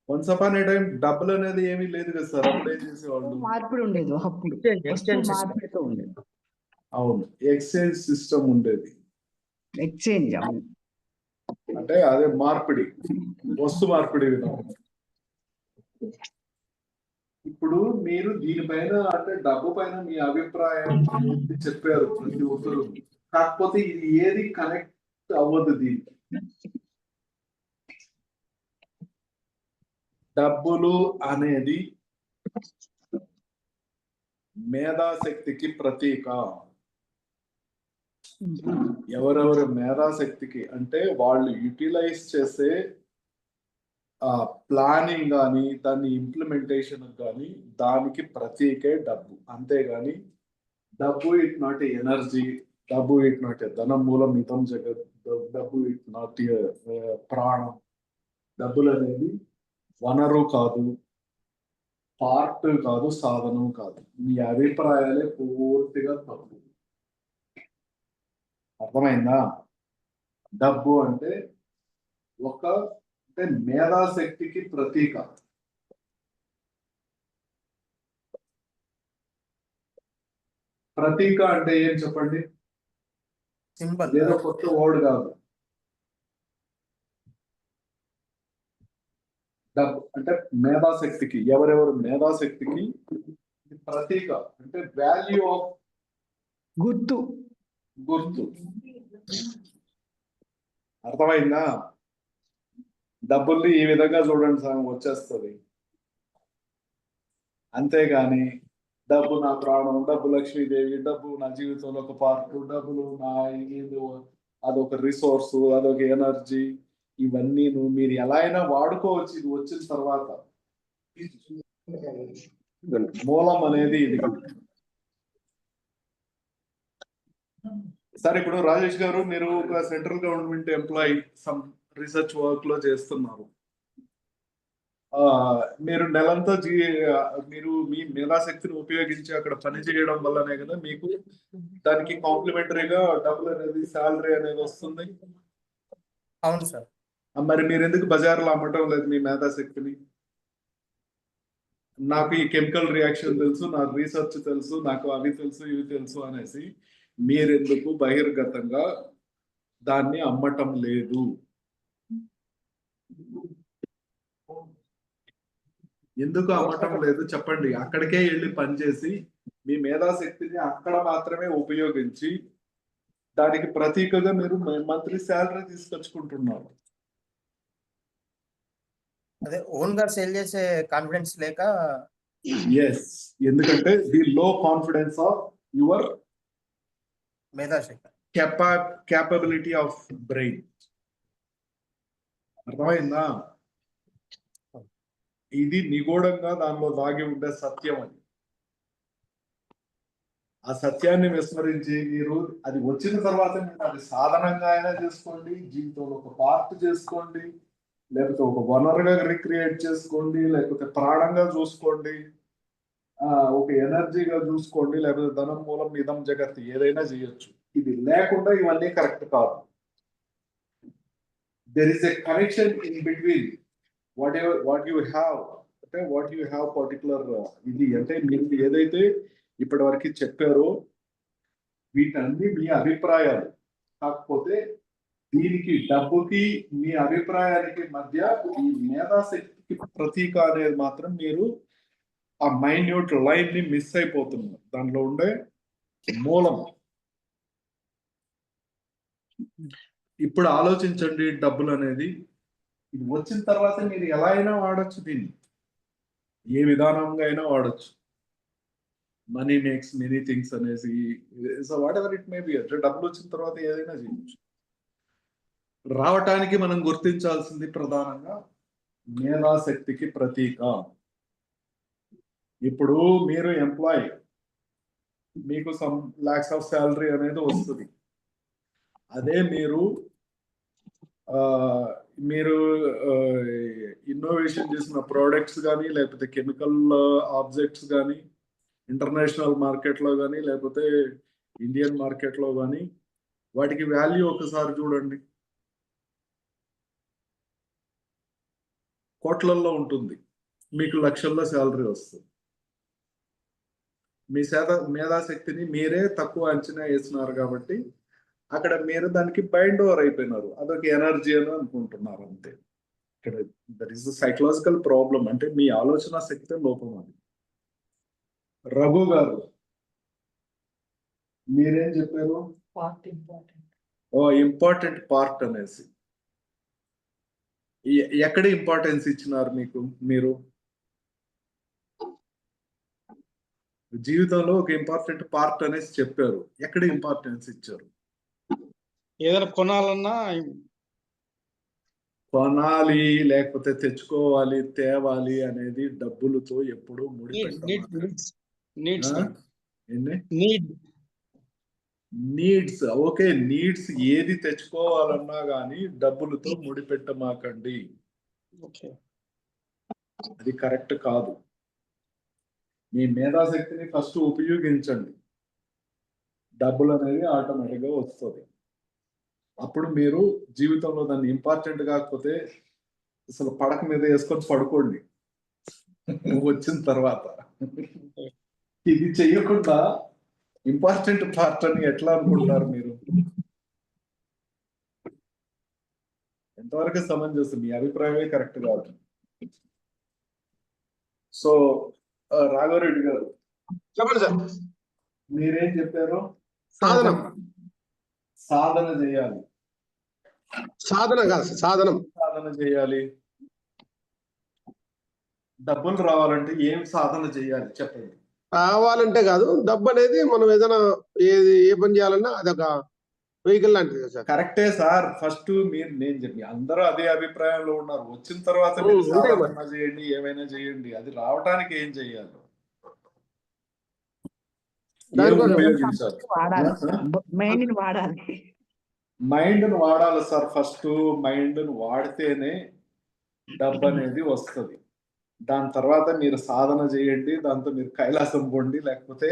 వన్స్ అపాన్ ఏ టైం డబ్బులు అనేది ఏమీ లేదు కదా సార్, అప్పుడు ఏం చేసేవాళ్ళు? మార్పిడి ఉండేది ఒకప్పుడు. మార్పిడితో ఉండేది. అవును, ఎక్స్చేంజ్ సిస్టమ్ ఉండేది. ఎక్స్చేంజ్ అంటే అదే మార్పిడి, వస్తు మార్పిడి విధానం. ఇప్పుడు మీరు దీనిపైన అంటే డబ్బు పైన మీ అభిప్రాయం చెప్పారు ప్రతి ఒక్కరు, కాకపోతే ఇది ఏది కనెక్ట్ అవ్వదు దీనికి. డబ్బులు అనేది మేధాశక్తికి ప్రతీక. ఎవరెవరు మేధాశక్తికి అంటే వాళ్ళు యూటిలైజ్ చేసే ప్లానింగ్ కానీ దాన్ని ఇంప్లిమెంటేషన్ కానీ దానికి ప్రతీకే డబ్బు. అంతేగాని డబ్బు ఇట్ నాట్ ఎనర్జీ, డబ్బు ఇట్ నాట్ ధనం మూలం ఇదం జగత్, డబ్బు ఇట్ నాట్ ప్రాణం. డబ్బులు అనేది వనరు కాదు, పార్ట్ కాదు, సాధనం కాదు. మీ అభిప్రాయాలే పూర్తిగా తప్పు. అర్థమైందా? డబ్బు అంటే అంటే మేధాశక్తికి ప్రతీక. ప్రతీక అంటే ఏం చెప్పండి? సింబల్, ఏదో కొత్త వర్డ్ కాదు. డబ్బు అంటే మేధాశక్తికి, ఎవరెవరు మేధాశక్తికి ప్రతీక, అంటే వాల్యూ ఆఫ్ గుర్తు. అర్థమైందా? డబ్బుల్ని ఈ విధంగా చూడండి సార్, వచ్చేస్తుంది. అంతేగాని డబ్బు నా ప్రాణం, డబ్బు లక్ష్మీదేవి, డబ్బు నా జీవితంలో ఒక పార్ట్, డబ్బులు నా అదొక రిసోర్స్, అదొక ఎనర్జీ, ఇవన్నీ మీరు ఎలా అయినా వాడుకోవచ్చు. ఇది వచ్చిన తర్వాత మూలం అనేది ఇది. సరే, ఇప్పుడు రాజేష్ గారు మీరు ఒక central government employee, some research work లో చేస్తున్నారు. మీరు నెలంతా మీరు మీ మేధాశక్తిని ఉపయోగించి అక్కడ పని చేయడం వల్లనే కదా మీకు దానికి కాంప్లిమెంటరీగా డబ్బులు అనేది, శాలరీ అనేది వస్తుంది. అవును సార్. మరి మీరు ఎందుకు బజార్లో అమ్మటం లేదు మీ మేధాశక్తిని? నాకు ఈ కెమికల్ రియాక్షన్ తెలుసు, నాకు రీసెర్చ్ తెలుసు, నాకు అవి తెలుసు ఇవి తెలుసు అనేసి మీరెందుకు బహిర్గతంగా దాన్ని అమ్మటం లేదు? ఎందుకు అమ్మటం లేదు చెప్పండి. అక్కడికే వెళ్ళి పనిచేసి మీ మేధాశక్తిని అక్కడ మాత్రమే ఉపయోగించి దానికి ప్రతీకగా మీరు మంత్లీ శాలరీ తీసుకొచ్చుకుంటున్నారు. అదే ఓన్ గా సేల్ చేసే కాన్ఫిడెన్స్ లేక. ఎస్, ఎందుకంటే the low confidence of your మేధాశక్తి, క్యాపబిలిటీ ఆఫ్ బ్రెయిన్. అర్థమైందా? ఇది నిగూఢంగా దానిలో దాగి ఉండే సత్యం అని. ఆ సత్యాన్ని విస్మరించి మీరు అది వచ్చిన తర్వాత మీరు అది సాధనంగా అయినా చేసుకోండి, జీవితంలో ఒక పార్ట్ చేసుకోండి, లేకపోతే ఒక వనరుగా రిక్రియేట్ చేసుకోండి, లేకపోతే ప్రాణంగా చూసుకోండి, ఒక ఎనర్జీగా చూసుకోండి, లేకపోతే ధనం మూలం ఇదం జగత్ ఏదైనా చేయొచ్చు. ఇది లేకుండా ఇవన్నీ కరెక్ట్ కాదు. There is a connection in between what you have, అంటే వాట్ యు హ్యావ్ పర్టికులర్ ఇది అంటే మీరు ఏదైతే ఇప్పటి వరకు చెప్పారో వీటన్ని మీ అభిప్రాయాలు. కాకపోతే దీనికి డబ్బుకి మీ అభిప్రాయానికి మధ్య ఈ మేధాశక్తికి ప్రతీక అనేది మాత్రం మీరు ఆ మైన్యూట్ లైన్ ని మిస్ అయిపోతున్నారు. దానిలో ఉండే మూలం. ఇప్పుడు ఆలోచించండి, డబ్బులు అనేది ఇది వచ్చిన తర్వాత మీరు ఎలా అయినా వాడచ్చు, దీన్ని ఏ విధానంగా అయినా వాడచ్చు. మనీ మేక్స్ మెనీ థింగ్స్ అనేసి, so what ever it may B, అంటే డబ్బులు వచ్చిన తర్వాత ఏదైనా చేయొచ్చు. రావటానికి మనం గుర్తించాల్సింది ప్రధానంగా మేధాశక్తికి ప్రతీక. ఇప్పుడు మీరు ఎంప్లాయీ, మీకు సమ్ లాక్స్ ఆఫ్ శాలరీ అనేది వస్తుంది. అదే మీరు ఇన్నోవేషన్ చేసిన ప్రోడక్ట్స్ కానీ, లేకపోతే కెమికల్ ఆబ్జెక్ట్స్ కానీ, ఇంటర్నేషనల్ మార్కెట్లో కానీ, లేకపోతే ఇండియన్ మార్కెట్లో కానీ, వాటికి వాల్యూ ఒకసారి చూడండి, కోట్లల్లో ఉంటుంది. మీకు లక్షల్లో శాలరీ వస్తుంది. మీ మేధాశక్తిని మీరే తక్కువ అంచనా వేసినారు కాబట్టి అక్కడ మీరు దానికి బైండ్ ఓవర్ అయిపోయినారు. అదొక ఎనర్జీ అని అనుకుంటున్నారు అంతే. ఇక్కడ దట్ ఈస్ సైకలాజికల్ ప్రాబ్లం, అంటే మీ ఆలోచన శక్తి లోపం. అది రఘు గారు మీరేం చెప్పారు? ఇంపార్టెంట్ పార్ట్ అనేసి ఎక్కడ ఇంపార్టెన్స్ ఇచ్చినారు మీకు? మీరు జీవితంలో ఒక ఇంపార్టెంట్ పార్ట్ అనేసి చెప్పారు, ఎక్కడ ఇంపార్టెన్స్ ఇచ్చారు? ఏదైనా కొనాలన్నా కొనాలి లేకపోతే తెచ్చుకోవాలి, తేవాలి అనేది డబ్బులతో ఎప్పుడు ముడిపెట్టమాకండి. నీడ్స్, ఓకే, నీడ్స్ ఏది తెచ్చుకోవాలన్నా కానీ డబ్బులతో ముడిపెట్టమాకండి. అది కరెక్ట్ కాదు. మీ మేధాశక్తిని ఫస్ట్ ఉపయోగించండి, డబ్బులు అనేది ఆటోమేటిక్గా వస్తుంది. అప్పుడు మీరు జీవితంలో దాన్ని ఇంపార్టెంట్ కాకపోతే అసలు పడక మీద వేసుకొని పడుకోండి వచ్చిన తర్వాత. ఇది చెయ్యకుండా ఇంపార్టెంట్ పార్ట్ అని ఎట్లా అనుకుంటారు మీరు? ఎంతవరకు సమంజసం? మీ అభిప్రాయమే కరెక్ట్ కాదు. సో రాఘవరెడ్డి గారు చెప్పండి సార్. మీరేం చెప్పారు? సాధన చేయాలి. సాధన కాదు, సాధనం. సాధన చేయాలి. డబ్బులు రావాలంటే ఏం సాధన చేయాలి చెప్పండి. రావాలంటే కాదు, డబ్బు అనేది మనం ఏదైనా ఏ పని చేయాలన్నా అదొక వెహికల్ లాంటిది సార్. కరెక్టే సార్. ఫస్ట్ నేను చెప్పి అందరూ అదే అభిప్రాయంలో ఉన్నారు. వచ్చిన తర్వాత మీరు సాధన చేయండి, ఏమైనా చేయండి. అది రావటానికి ఏం చేయాలి? మైండ్ ను వాడాలి సార్. ఫస్ట్ మైండ్ ను వాడితేనే డబ్బు అనేది వస్తుంది. దాని తర్వాత మీరు సాధన చేయండి, దాంతో మీరు కైలాసం పోండి, లేకపోతే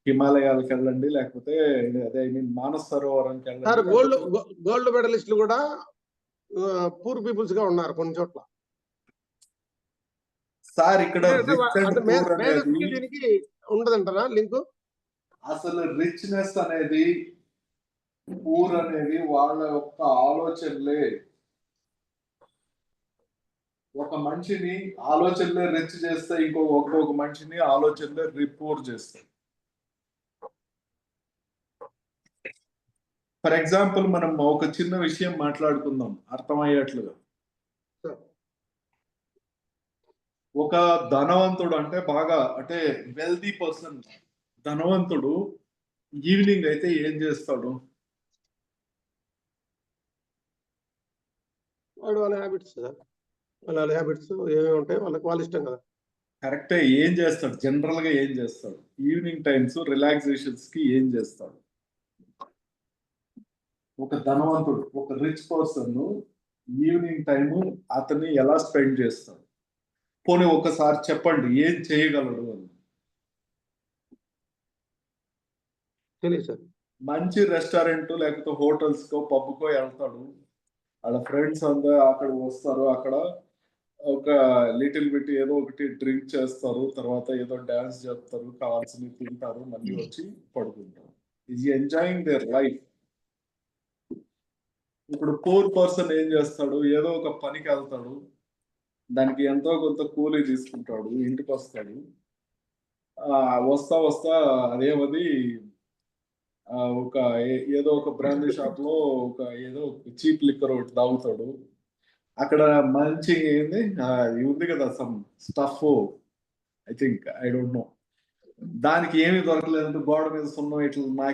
హిమాలయాలకు వెళ్ళండి, లేకపోతే అదే మానస సరోవరంకి వెళ్ళండి. గోల్డ్ మెడలిస్టులు కూడా పూర్ పీపుల్స్ గా ఉన్నారు కొన్ని చోట్ల. సార్ ఇక్కడ అంటే రిచ్ అండ్ అంటే పూర్ అనేది మేధస్సుకి దీనికి ఉండదంటారా లింక్? అసలు రిచ్నెస్ అనేది పూర్ అనేది వాళ్ళ యొక్క ఆలోచనలే. ఒక మనిషిని ఆలోచనలే రిచ్ చేస్తే ఒక్కొక్క మనిషిని ఆలోచనలే పూర్ చేస్తాయి. ఫర్ ఎగ్జాంపుల్ మనం ఒక చిన్న విషయం మాట్లాడుకుందాం అర్థమయ్యేట్లుగా. ఒక ధనవంతుడు అంటే బాగా అంటే వెల్దీ పర్సన్ ధనవంతుడు ఈవినింగ్ అయితే ఏం చేస్తాడు? వాళ్ళ హ్యాబిట్స్ వాళ్ళ హ్యాబిట్స్ ఏమేమి ఉంటాయి వాళ్ళ ఇష్టం కదా. కరెక్టే. ఏం చేస్తాడు? జనరల్ గా ఏం చేస్తాడు? ఈవినింగ్ టైమ్స్ రిలాక్సేషన్స్ కి ఏం చేస్తాడు? ఒక ధనవంతుడు ఒక రిచ్ పర్సన్ ఈవినింగ్ టైము అతన్ని ఎలా స్పెండ్ చేస్తాడు? పోనీ ఒకసారి చెప్పండి ఏం చేయగలడు అని. తెలియదు సార్. మంచి రెస్టారెంట్ లేకపోతే హోటల్స్ కో పబ్కో వెళ్తాడు. వాళ్ళ ఫ్రెండ్స్ అంతా అక్కడ వస్తారు. అక్కడ ఒక లిటిల్ బిట్ ఏదో ఒకటి డ్రింక్ చేస్తారు. తర్వాత ఏదో డాన్స్ చేస్తారు. కావాల్సినవి తింటారు. మళ్ళీ వచ్చి పడుకుంటారు. Is enjoying their life. ఇప్పుడు పూర్ పర్సన్ ఏం చేస్తాడు? ఏదో ఒక పనికి వెళ్తాడు. దానికి ఎంతో కొంత కూలీ తీసుకుంటాడు. ఇంటికి వస్తాడు. వస్తా వస్తా అదేమది ఒక ఏదో ఒక బ్రాందీ షాప్ లో ఒక ఏదో చీప్ లిక్కర్ ఒకటి తాగుతాడు. అక్కడ మంచి ఏంది ఉంది కదా some stuff, I think, I don't know. దానికి ఏమి దొరకలేదు. గోడ మీద సున్నం ఇట్లా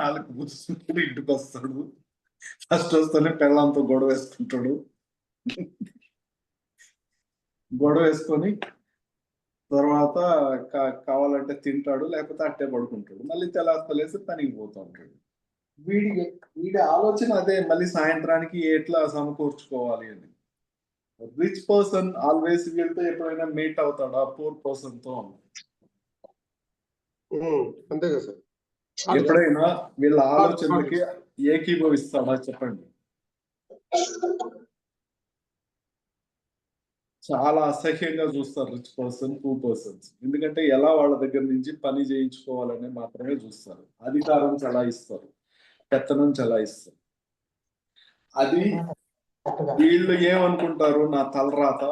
నాలుగు కూర్చుంటాడు. ఇంటికి వస్తాడు. ఫస్ట్ వస్తేనే పెళ్ళంతో గొడవ వేసుకుంటాడు. గొడవ వేసుకొని తర్వాత కావాలంటే తింటాడు, లేకపోతే అట్టే పడుకుంటాడు. మళ్ళీ తెల్లారిలేసి పనికి పోతూ ఉంటాడు. వీడి ఆలోచన అదే, మళ్ళీ సాయంత్రానికి ఎట్లా సమకూర్చుకోవాలి అని. రిచ్ పర్సన్ ఆల్వేస్ వీళ్ళతో ఎప్పుడైనా మీట్ అవుతాడా పూర్ పర్సన్ తో? అంతే కదా సార్. ఎప్పుడైనా వీళ్ళ ఆలోచనలకి ఏకీభవిస్తాడా చెప్పండి? చాలా అసహ్యంగా చూస్తారు రిచ్ పర్సన్ పూర్ పర్సన్స్. ఎందుకంటే ఎలా వాళ్ళ దగ్గర నుంచి పని చేయించుకోవాలని మాత్రమే చూస్తారు. అధికారం చలాయిస్తారు, పెత్తనం చలాయిస్తారు. అది వీళ్ళు ఏమనుకుంటారు? నా తలరాత,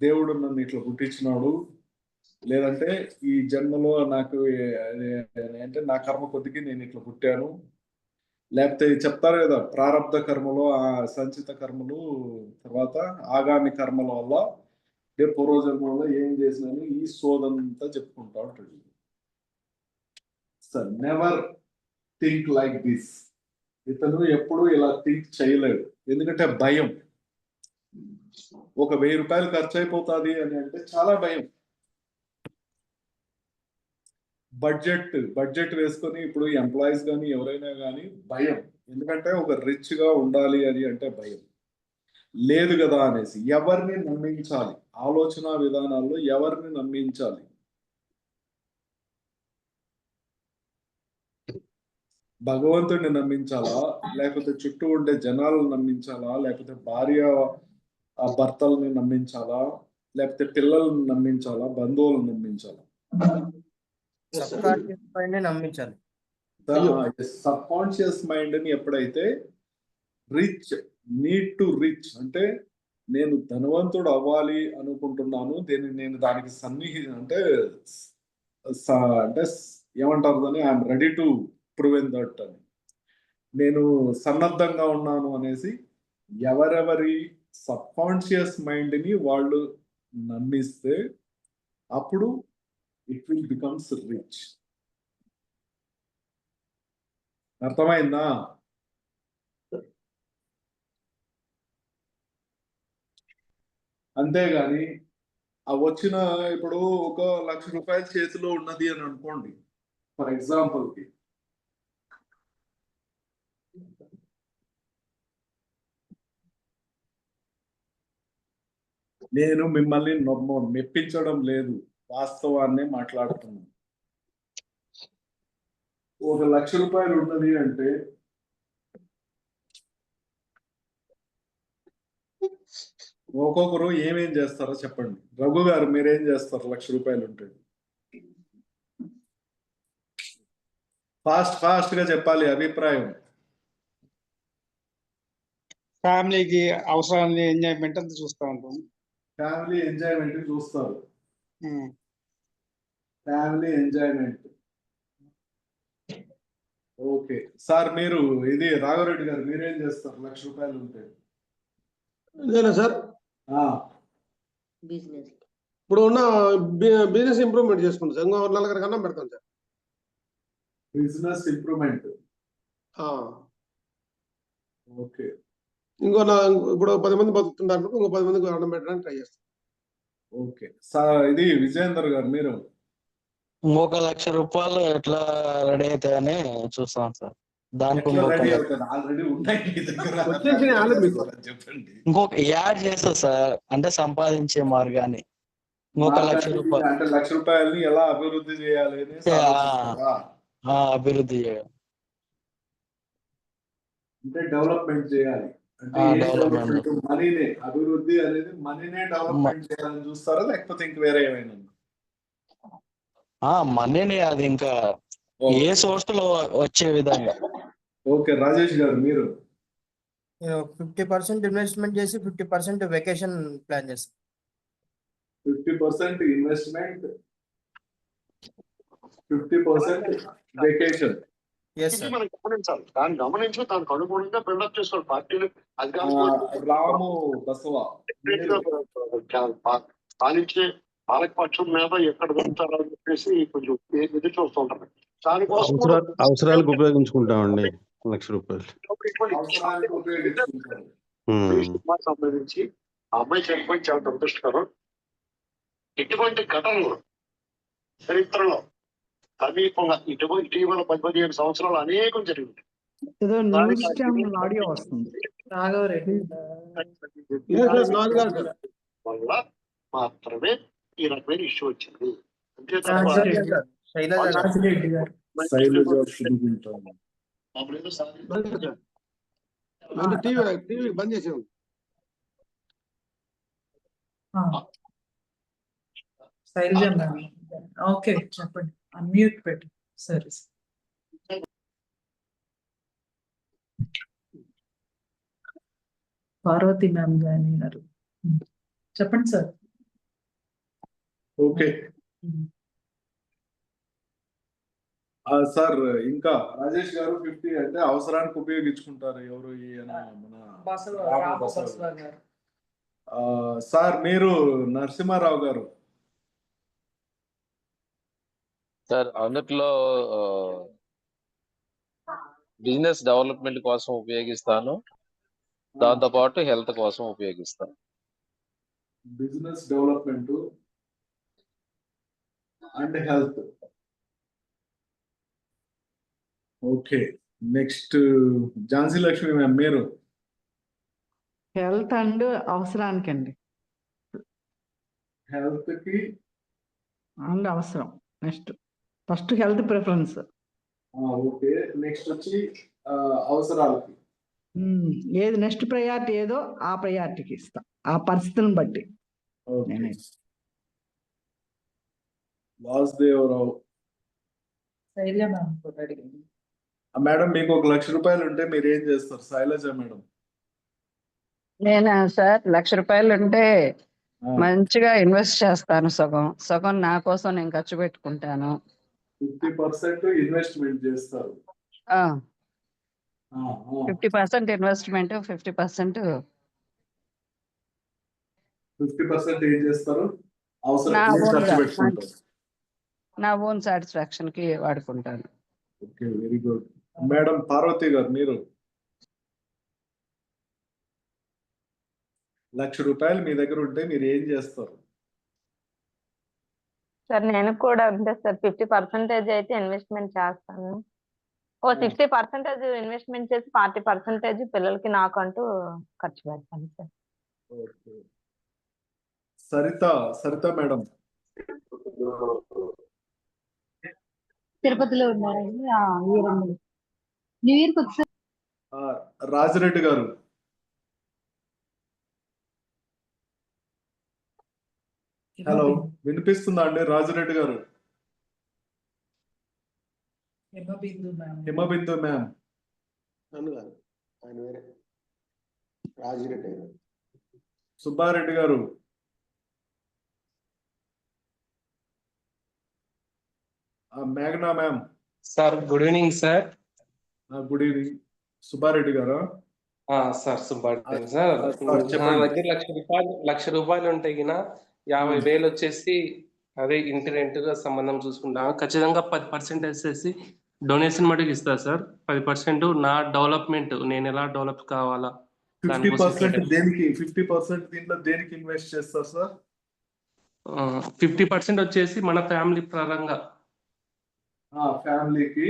దేవుడు నన్ను ఇట్లా పుట్టించినాడు, లేదంటే ఈ జన్మలో నాకు అంటే నా కర్మ కొద్దికి నేను ఇట్లా పుట్టాను, లేకపోతే చెప్తారు కదా ప్రారంధ కర్మలో ఆ సంచిత కర్మలు, తర్వాత ఆగామి కర్మల వల్ల పూర్వజన్మలో ఏం చేసినాను ఈ సోదంతా చెప్పుకుంటా ఉంటాడు. Sir never think like this. ఇతను ఎప్పుడు ఇలా థింక్ చేయలేడు. ఎందుకంటే భయం. ఒక 1000 రూపాయలు ఖర్చు అయిపోతుంది అని అంటే చాలా భయం. బడ్జెట్ వేసుకొని ఇప్పుడు ఎంప్లాయీస్ కానీ ఎవరైనా కానీ భయం. ఎందుకంటే ఒక రిచ్ గా ఉండాలి అని అంటే భయం లేదు కదా అనేసి. ఎవరిని నమ్మించాలి? ఆలోచన విధానాల్లో ఎవరిని నమ్మించాలి? భగవంతుడిని నమ్మించాలా, లేకపోతే చుట్టూ ఉండే జనాలను నమ్మించాలా, లేకపోతే భార్య భర్తల్ని నమ్మించాలా, లేకపోతే పిల్లల్ని నమ్మించాలా, బంధువులను నమ్మించాలా? నమ్మించాలి. సబ్ కాన్షియస్ మైండ్ ని ఎప్పుడైతే రిచ్ నీడ్ టు రిచ్ అంటే నేను ధనవంతుడు అవ్వాలి అనుకుంటున్నాను, నేను దానికి అంటే ఏమంటారు దాన్ని, I'm ready to prove that అని, నేను సన్నద్ధంగా ఉన్నాను అనేసి ఎవరెవరి సబ్ కాన్షియస్ మైండ్ ని వాళ్ళు నమ్మిస్తే అప్పుడు ఇట్ విల్ బికమ్స్ రిచ్. అర్థమైందా? అంతేగాని ఆ వచ్చిన ఇప్పుడు ఒక 1,00,000 రూపాయలు చేతిలో ఉన్నది అని అనుకోండి ఫర్ ఎగ్జాంపుల్ కి, నేను మిమ్మల్ని మెప్పించడం లేదు, వాస్తవాన్నే మాట్లాడుతున్నాను. ఒక 1,00,000 రూపాయలు ఉన్నది అంటే ఒక్కొక్కరు ఏమేం చేస్తారో చెప్పండి. రఘు గారు మీరేం చేస్తారు 1,00,000 ఉంటే? ఫాస్ట్ గా చెప్పాలి అభిప్రాయం. ఫ్యామిలీకి అవసరాన్ని ఎంజాయ్మెంట్ అంతా చూస్తూ ఉంటాం. ఫ్యామిలీ ఎంజాయ్మెంట్ చూస్తారు. Family enjoyment. ఓకే సార్, మీరు ఇది రాఘవరెడ్డి గారు మీరేం చేస్తారు 1,00,000 ఉంటే? ఇదేనా సార్? ఇప్పుడు ఉన్న బిజినెస్ ఇంప్రూవ్మెంట్ చేసుకుంటాం సార్. ఇంకో 4 కన్నా పెడతాం సార్. Business improvement. ఓకే. ఇప్పుడు 10 మంది బతుకుతుంటారు, ఇంకో 10 మందికి అన్నం పెట్టడానికి ట్రై చేస్తాం. ఓకే సార్, ఇది విజయేందర్ గారు మీరు? ఇంకొక ₹1,00,000 ఎట్లా రెడీ అవుతాయని చూస్తాం సార్. దానికి ఆల్రెడీ ఉన్నాయి మీ దగ్గర. వచ్చేసినాయి ఆల్రెడీ మీకు. చెప్పండి. ఇంకొక యాడ్ చేస్తా సార్, అంటే సంపాదించే మార్గాన్ని. ఇంకొక ₹1,00,000 అంటే ₹1,00,000 ఎలా అభివృద్ధి చేయాలి అని ఆలోచిస్తారా? అభివృద్ధి చేయాలి. అంటే డెవలప్మెంట్ చేయాలి. అంటే డెవలప్మెంట్. మనీనే అభివృద్ధి అనేది మనీనే డెవలప్మెంట్ చేయాలని చూస్తారా, లేకపోతే ఇంక వేరే ఏమైనా? మనీని అది ఇంకా ఏ సోర్స్ లో వచ్చే విధంగా. ఓకే రాజేష్ గారు మీరు? 50% ఇన్వెస్ట్మెంట్ చేసి 50% వెకేషన్ ప్లాన్ చేస్తాం. 50% ఇన్వెస్ట్మెంట్, 50% వెకేషన్. గమనించాలి, దాన్ని గమనించి దానికి అనుగుణంగా బిల్డప్ చేసుకోవాలి పార్టీలు. రాము బసవ పాలించే పాలకపక్షం మీద ఎక్కడ వెళ్తారో అని చెప్పేసి కొంచెం ఎదురు చూస్తుంటారు. దానికోసం అవసరాలకు ఉపయోగించుకుంటామండి ₹1,00,000. సంబంధించి ఆ అమ్మాయి చనిపోయి చాలా దురదృష్టకరం. ఇటువంటి ఘటనలు చరిత్రలో సమీపంగా ఇటీవల 10-15 సంవత్సరాలు అనేకం జరిగింది. ఏదో న్యూస్ ఛానల్ ఆడియో వస్తుంది. వల్ల మాత్రమే ఈ రకమైన ఇష్యూ వచ్చింది. అంతే టీవీ బంద్ చేసాం. ఓకే చెప్పండి, అన్మ్యూట్ పెట్టు. సరే పార్వతి మ్యామ్ గారు చెప్పండి సార్. ఓకే సార్, ఇంకా రాజేష్ గారు 50 అంటే అవసరానికి ఉపయోగించుకుంటారు. ఎవరు? సార్ మీరు నరసింహారావు గారు? సార్ అందుట్లో బిజినెస్ డెవలప్మెంట్ కోసం ఉపయోగిస్తాను, దాంతో పాటు హెల్త్ కోసం ఉపయోగిస్తాను. Business development and health. Okay next Jhansi Lakshmi ma'am మీరు? హెల్త్ అండ్ అవసరానికండి. హెల్త్ కి అండ్ అవసరం. Next first health preference. Okay next వచ్చి అవసరాలకి. ఏది నెక్స్ట్ ప్రయారిటీ ఏదో ఆ ప్రయారిటీకి ఇస్తా, ఆ పరిస్థితిని బట్టి. వాసుదేవరావు మేడం, మీకు ₹1,00,000 ఉంటే మీరు ఏం చేస్తారు? శైలజ మేడం? నేనా సార్, ₹1,00,000 ఉంటే మంచిగా ఇన్వెస్ట్ చేస్తాను. సగం నా కోసం నేను ఖర్చు పెట్టుకుంటాను. 50% ఇన్వెస్ట్మెంట్ చేస్తారు. 50% ఇన్వెస్ట్మెంట్, 50% ఏం చేస్తారు? ఖర్చు పెట్టుకుంటారు. నా ఓన్ సాటిస్ఫాక్షన్ కి వాడుకుంటాను. Okay very good. Madam Parvati గారు మీరు? ₹1,00,000 మీ దగ్గర ఉంటే మీరు ఏం చేస్తారు? సార్ నేను కూడా ఉంటే సార్ 50% అయితే ఇన్వెస్ట్మెంట్ చేస్తాను. 60% ఇన్వెస్ట్మెంట్ చేసి 40% పిల్లలకి నాకంటూ ఖర్చు పెడతాను సార్. Okay Saritha madam? తిరుపతిలో ఉన్నారండి. న్యూ ఇయర్ కి రాజిరెడ్డి గారు? హలో, వినిపిస్తుందా అండి రాజురెడ్డి గారు? హిమబిందు మ్యామ్. నన్ను కాదు, ఆయన వేరే రాజిరెడ్డి గారు. సుబ్బారెడ్డి గారు. మేఘనా ma'am. Sir good evening sir. Good evening. Subba Reddy గారు. Sir Subba Reddy sir. నా దగ్గర లక్ష రూపాయలు ఉంటాయి గిన 50,000 వచ్చేసి అదే ఇంటి రెంట్ గా సంబంధం చూసుకుంటా. ఖచ్చితంగా 10% వచ్చేసి డొనేషన్ మటుకు ఇస్తా సార్. 10% నా డెవలప్మెంట్, నేను ఎలా డెవలప్ కావాలా 50% దేనికి? 50% దీంట్లో దేనికి ఇన్వెస్ట్ చేస్తారు సార్? 50% వచ్చేసి మన ఫ్యామిలీ పరంగా, ఫ్యామిలీకి.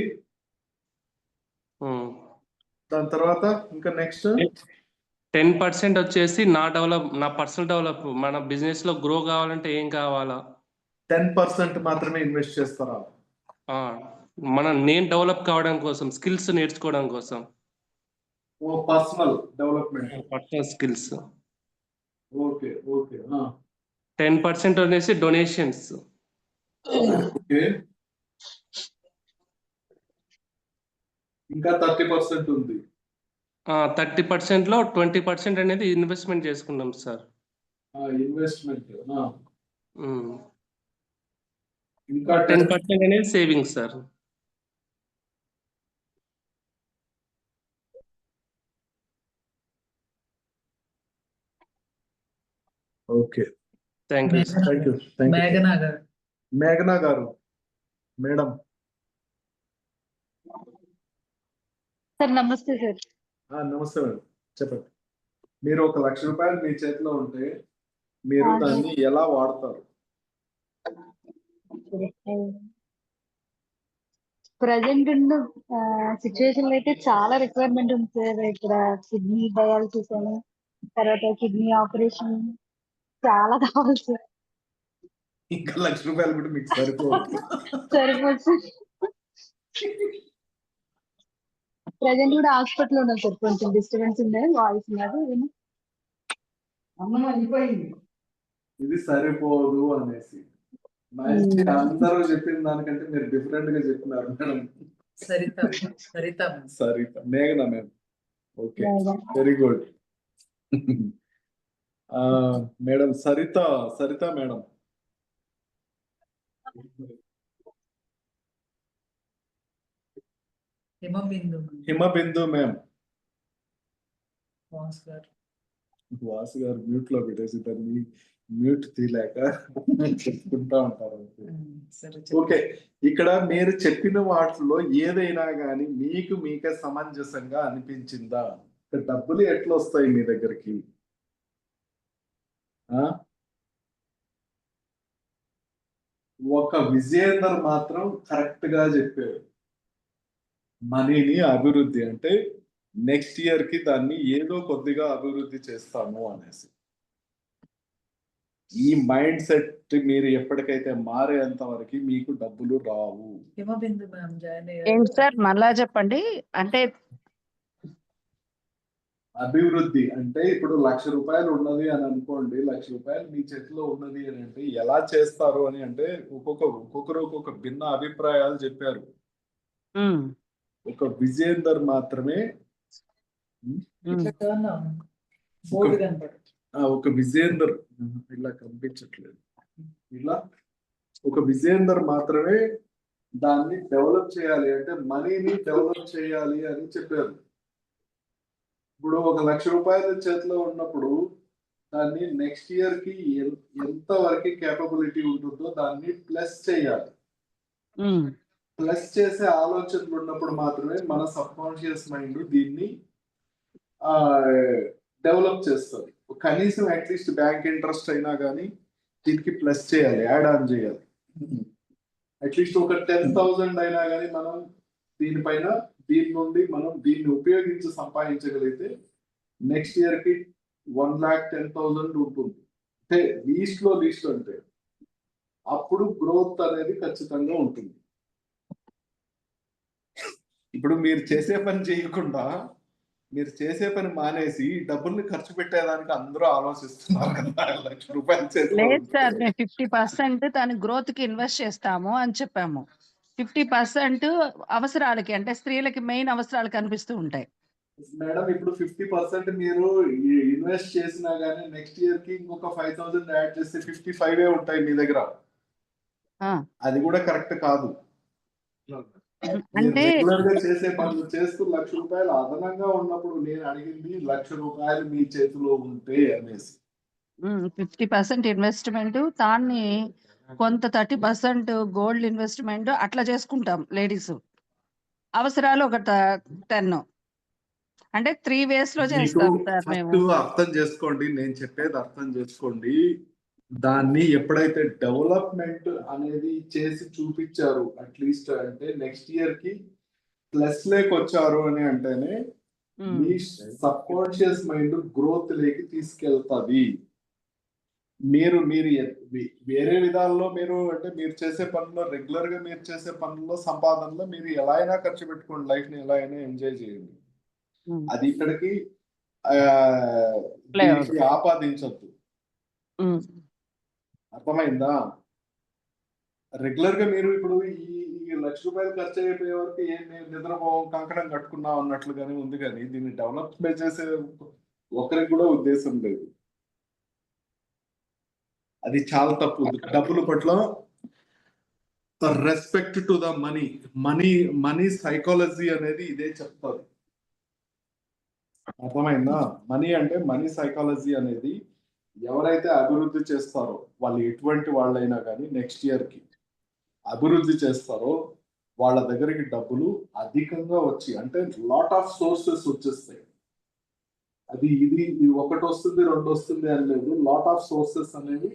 దాని తర్వాత ఇంకా నెక్స్ట్ 10% వచ్చేసి నా పర్సనల్ డెవలప్, మన బిజినెస్ లో గ్రో కావాలంటే ఏం కావాలా 10% మాత్రమే ఇన్వెస్ట్ చేస్తారా? నేను డెవలప్ కావడం కోసం, స్కిల్స్ నేర్చుకోవడం కోసం. Personal development, personal skills. Okay okay. 10% అనేసి డొనేషన్స్. ఓకే. ఇంకా 30% ఉంది. 30% లో 20% అనేది ఇన్వెస్ట్మెంట్ చేసుకుంటాం సార్. ఇన్వెస్ట్మెంట్. ఇంకా 10% అనేది savings sir. Okay, thank you. Thank you. మేఘనా గారు మేడం. సార్ నమస్తే సార్. నమస్తే మేడం, చెప్పండి. మీరు 1,00,000 రూపాయలు మీ చేతిలో ఉంటే మీరు దాన్ని ఎలా వాడతారు? ప్రజెంట్ ఉన్న సిచ్యువేషన్ లో అయితే చాలా రిక్వైర్మెంట్ ఉంది సార్. ఇక్కడ కిడ్నీ డయాలసిస్ అని, తర్వాత కిడ్నీ ఆపరేషన్ చాలా కావాలి సార్. ఇంకా 1,00,000 రూపాయలు కూడా మీకు సరిపోదు. సరిపోదు. ప్రజెంట్ కూడా హాస్పిటల్ ఉన్నాం సార్, కొంచెం డిస్టర్బెన్స్ ఉంది, వాయిస్ ఉన్నది. ఇది సరిపోదు అనేసి అందరూ చెప్పిన దానికంటే మీరు డిఫరెంట్ గా చెప్పినారు మేడం. సరిత మేఘనా ma'am. Okay, very good. Madam Saritha madam. Himabindu ma'am. Vasu గారు మ్యూట్ లో పెట్టేసి దాన్ని మ్యూట్ తీయలేక చెప్పుకుంటా ఉంటారు. ఓకే, ఇక్కడ మీరు చెప్పిన వాటిలో ఏదైనా కానీ మీకే సమంజసంగా అనిపించిందా? డబ్బులు ఎట్లా వస్తాయి మీ దగ్గరికి? ఒక విజయేందర్ మాత్రం కరెక్ట్ గా చెప్పారు. మనీని అభివృద్ధి అంటే నెక్స్ట్ ఇయర్ కి దాన్ని ఏదో కొద్దిగా అభివృద్ధి చేస్తాము అనేసి. ఈ మైండ్ సెట్ మీరు ఎప్పటికైతే మారేంత వరకు మీకు డబ్బులు రావు. ఏంటి సార్ మళ్ళా చెప్పండి. అంటే అభివృద్ధి అంటే ఇప్పుడు 1,00,000 రూపాయలు ఉన్నది అని అనుకోండి, 1,00,000 రూపాయలు మీ చేతిలో ఉన్నది అని అంటే ఎలా చేస్తారు అని అంటే ఒక్కొక్కరు ఒక్కొక్క భిన్న అభిప్రాయాలు చెప్పారు. ఒక విజేందర్ మాత్రమే ఒక విజేందర్ ఇలా కనిపించట్లేదు. ఇలా ఒక విజేందర్ మాత్రమే దాన్ని డెవలప్ చేయాలి అంటే మనీని డెవలప్ చేయాలి అని చెప్పారు. ఇప్పుడు 1,00,000 రూపాయలు చేతిలో ఉన్నప్పుడు దాన్ని నెక్స్ట్ ఇయర్ కి ఎంత వరకు కేపబిలిటీ ఉంటుందో దాన్ని ప్లస్ చేయాలి. ప్లస్ చేసే ఆలోచనలు ఉన్నప్పుడు మాత్రమే మన సబ్ కాన్షియస్ మైండ్ దీన్ని డెవలప్ చేస్తుంది. కనీసం అట్లీస్ట్ బ్యాంక్ ఇంట్రెస్ట్ అయినా కానీ దీనికి ప్లస్ చేయాలి, యాడ్ ఆన్ చేయాలి. అట్లీస్ట్ ఒక 10,000 అయినా కానీ మనం దీని నుండి మనం దీన్ని ఉపయోగించి సంపాదించగలిగితే నెక్స్ట్ ఇయర్ కి 1,10,000 ఉంటుంది. అంటే లీస్ట్ అంటే అప్పుడు గ్రోత్ అనేది ఖచ్చితంగా ఉంటుంది. ఇప్పుడు మీరు చేసే పని చేయకుండా మీరు చేసే పని మానేసి ఈ డబ్బుల్ని ఖర్చు పెట్టేదానికి అందరూ ఆలోచిస్తున్నారు కదా. ₹1,00,000 చేతిలో లేదు ఉంటే. సార్, మేము 50% దాని గ్రోత్ కి ఇన్వెస్ట్ చేస్తాము అని చెప్పాము. 50% అవసరాలకి, అంటే స్త్రీలకి మెయిన్ అవసరాలు కనిపిస్తూ ఉంటాయి. మేడం ఇప్పుడు 50% మీరు ఇన్వెస్ట్ చేసినా గానీ నెక్స్ట్ ఇయర్ కి ఇంకొక 5,000 యాడ్ చేస్తే 55 ఉంటాయి మీ దగ్గర. అది కూడా కరెక్ట్ కాదు. అంటే రెగ్యులర్ గా చేసే పనులు చేస్తూ ₹1,00,000 అదనంగా ఉన్నప్పుడు నేను అడిగింది ₹1,00,000 మీ చేతిలో ఉంటే అనేసి. 50% ఇన్వెస్ట్మెంట్, దాన్ని కొంత 30% గోల్డ్ ఇన్వెస్ట్మెంట్ అట్లా చేసుకుంటాం లేడీస్. అవసరాలు ఒక 10, అంటే 3 ways లో మీకు చేస్తాం సార్ మేము. ఫస్ట్ అర్థం చేసుకోండి, నేను చెప్పేది అర్థం చేసుకోండి. దాన్ని ఎప్పుడైతే డెవలప్మెంట్ అనేది చేసి చూపించారు అట్లీస్ట్, అంటే నెక్స్ట్ ఇయర్ కి ప్లస్ లేకి వచ్చారు అని అంటేనే మీ సబ్ కాన్షియస్ మైండ్ గ్రోత్ లేకి తీసుకెళ్తాది. మీరు వేరే విధాల్లో మీరు అంటే మీరు చేసే పనుల్లో రెగ్యులర్ గా మీరు చేసే పనుల్లో సంపాదనలో మీరు ఎలా అయినా ఖర్చు పెట్టుకోండి, లైఫ్ ని ఎలా అయినా ఎంజాయ్ చేయండి. అది ఇక్కడికి దీనికి ఆపాదించొద్దు. అర్థమైందా? రెగ్యులర్ గా మీరు ఇప్పుడు ఈ ₹1,00,000 ఖర్చు అయిపోయే వరకు ఏం నిద్రపోవం, కంకణం కట్టుకున్నాం అన్నట్లుగానే ఉంది, కానీ దీన్ని డెవలప్మెంట్ చేసే ఒకరికి కూడా ఉద్దేశం లేదు. అది చాలా తప్పు. డబ్బుల పట్ల respect to the money psychology అనేది ఇదే చెప్తారు. అర్థమైందా? మనీ సైకాలజీ అనేది ఎవరైతే అభివృద్ధి చేస్తారో వాళ్ళు ఎటువంటి వాళ్ళైనా కానీ నెక్స్ట్ ఇయర్ కి అభివృద్ధి చేస్తారో వాళ్ళ దగ్గరికి డబ్బులు అధికంగా వచ్చి, అంటే లాట్ ఆఫ్ సోర్సెస్ వచ్చేస్తాయి. అది ఇది ఒకటి వస్తుంది 2 వస్తుంది అని లేదు, లాట్ ఆఫ్ సోర్సెస్ అనేవి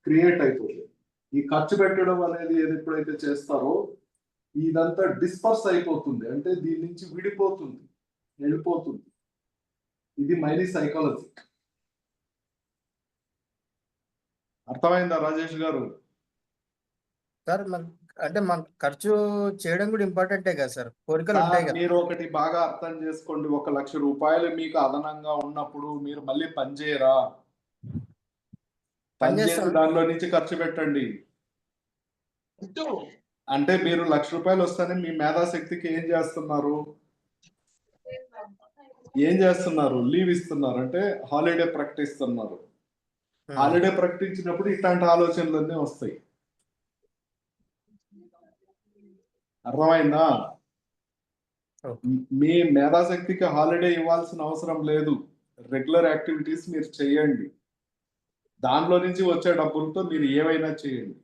క్రియేట్ అయిపోతాయి. ఈ ఖర్చు పెట్టడం అనేది ఎప్పుడైతే చేస్తారో ఇదంతా డిస్పర్స్ అయిపోతుంది, అంటే దీని నుంచి విడిపోతుంది, వెళ్ళిపోతుంది. ఇది మనీ సైకాలజీ. అర్థమైందా రాజేష్ గారు? సార్ అంటే మన ఖర్చు చేయడం కూడా ఇంపార్టెంటే కదా సార్, కోరికలు ఉంటాయి కదా. మీరు ఒకటి బాగా అర్థం చేసుకోండి, ₹1,00,000 మీకు అదనంగా ఉన్నప్పుడు మీరు మళ్ళీ పని చేయరా? పని చేసి దానిలో నుంచి ఖర్చు పెట్టండి. అంటే మీరు ₹1,00,000 వస్తానే మీ మేధాశక్తికి ఏం చేస్తున్నారు? లీవ్ ఇస్తున్నారు, అంటే హాలిడే ప్రకటిస్తున్నారు. హాలిడే ప్రకటించినప్పుడు ఇట్లాంటి ఆలోచనలన్నీ వస్తాయి. అర్థమైందా? మీ మేధాశక్తికి హాలిడే ఇవ్వాల్సిన అవసరం లేదు. రెగ్యులర్ యాక్టివిటీస్ మీరు చేయండి, దానిలో నుంచి వచ్చే డబ్బులతో మీరు ఏవైనా చేయండి.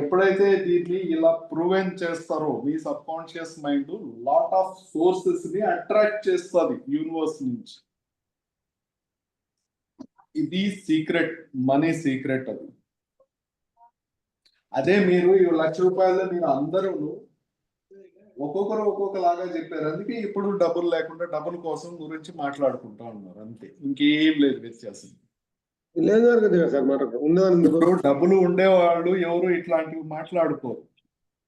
ఎప్పుడైతే దీన్ని ఇలా ప్రూవెన్ చేస్తారో మీ subconscious mind lot of sources ని అట్రాక్ట్ చేస్తుంది యూనివర్స్ నుంచి. ఇది సీక్రెట్, మనీ సీక్రెట్. అది అదే మీరు ఈ ₹1,00,000 మీరు అందరూ ఒక్కొక్కరు ఒక్కొక్కలాగా చెప్పారు, అందుకే ఇప్పుడు డబ్బులు లేకుండా డబ్బుల కోసం గురించి మాట్లాడుకుంటా ఉన్నారు, అంతే, ఇంకేం లేదు వ్యత్యాసం. ఇప్పుడు డబ్బులు ఉండేవాళ్ళు ఎవరు ఇట్లాంటివి మాట్లాడుకోరు,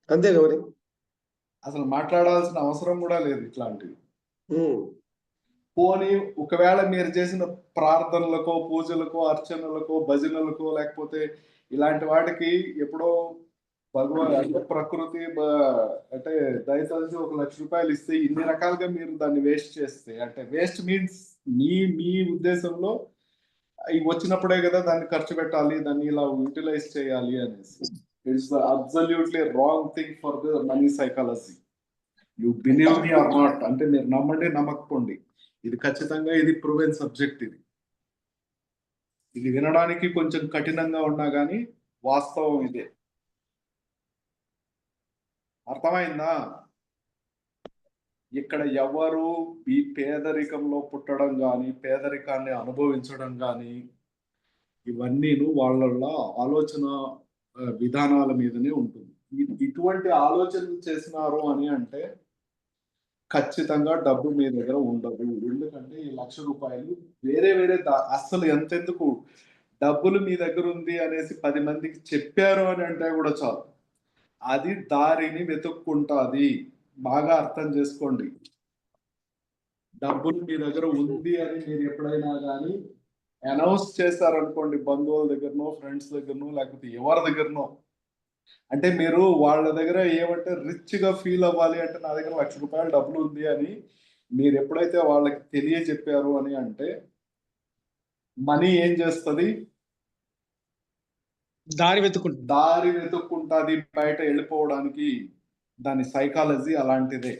అంతే కదా, అసలు మాట్లాడాల్సిన అవసరం కూడా లేదు ఇట్లాంటివి. పోనీ ఒకవేళ మీరు చేసిన ప్రార్థనలకో, పూజలకో, అర్చనలకో, భజనలకో, లేకపోతే ఇలాంటి వాటికి ఎప్పుడో అంటే ప్రకృతి అంటే దయచేసి ₹1,00,000 ఇస్తే ఇన్ని రకాలుగా మీరు దాన్ని వేస్ట్ చేస్తే, అంటే వేస్ట్ మీన్స్ మీ ఉద్దేశంలో ఇవి వచ్చినప్పుడే కదా దాన్ని ఖర్చు పెట్టాలి, దాన్ని ఇలా యూటిలైజ్ చేయాలి అనేసి. It's absolutely wrong thing for the money psychology. You believe me or not, అంటే మీరు నమ్మండి నమ్మకపోండి, ఇది ఖచ్చితంగా ఇది ప్రూవెన్ సబ్జెక్ట్. ఇది వినడానికి కొంచెం కఠినంగా ఉన్నా కానీ వాస్తవం ఇదే. అర్థమైందా? ఇక్కడ ఎవరు ఈ పేదరికంలో పుట్టడం కానీ, పేదరికాన్ని అనుభవించడం కానీ, ఇవన్నీ వాళ్ళ ఆలోచన విధానాల మీదనే ఉంటుంది. ఇటువంటి ఆలోచనలు చేసినారు అని అంటే ఖచ్చితంగా డబ్బు మీ దగ్గర ఉండదు. ఎందుకంటే ఈ ₹1,00,000 వేరే అస్సలు ఎంతెందుకు, డబ్బులు మీ దగ్గర ఉంది అనేసి 10 మందికి చెప్పారు అని అంటే కూడా చాలు, అది దారిని వెతుక్కుంటాది. బాగా అర్థం చేసుకోండి. డబ్బులు మీ దగ్గర ఉంది అని మీరు ఎప్పుడైనా కానీ అనౌన్స్ చేస్తారనుకోండి, బంధువుల దగ్గరనో ఫ్రెండ్స్ దగ్గరనో లేకపోతే ఎవరి దగ్గరనో, అంటే మీరు వాళ్ళ దగ్గర ఏమంటే రిచ్ గా ఫీల్ అవ్వాలి అంటే నా దగ్గర ₹1,00,000 డబ్బులు ఉంది అని మీరు ఎప్పుడైతే వాళ్ళకి తెలియజెప్పారు అని అంటే, మనీ ఏం చేస్తుంది? దారి వెతుక్కుంటుంది బయట వెళ్ళిపోవడానికి. దాని సైకాలజీ అలాంటిదే.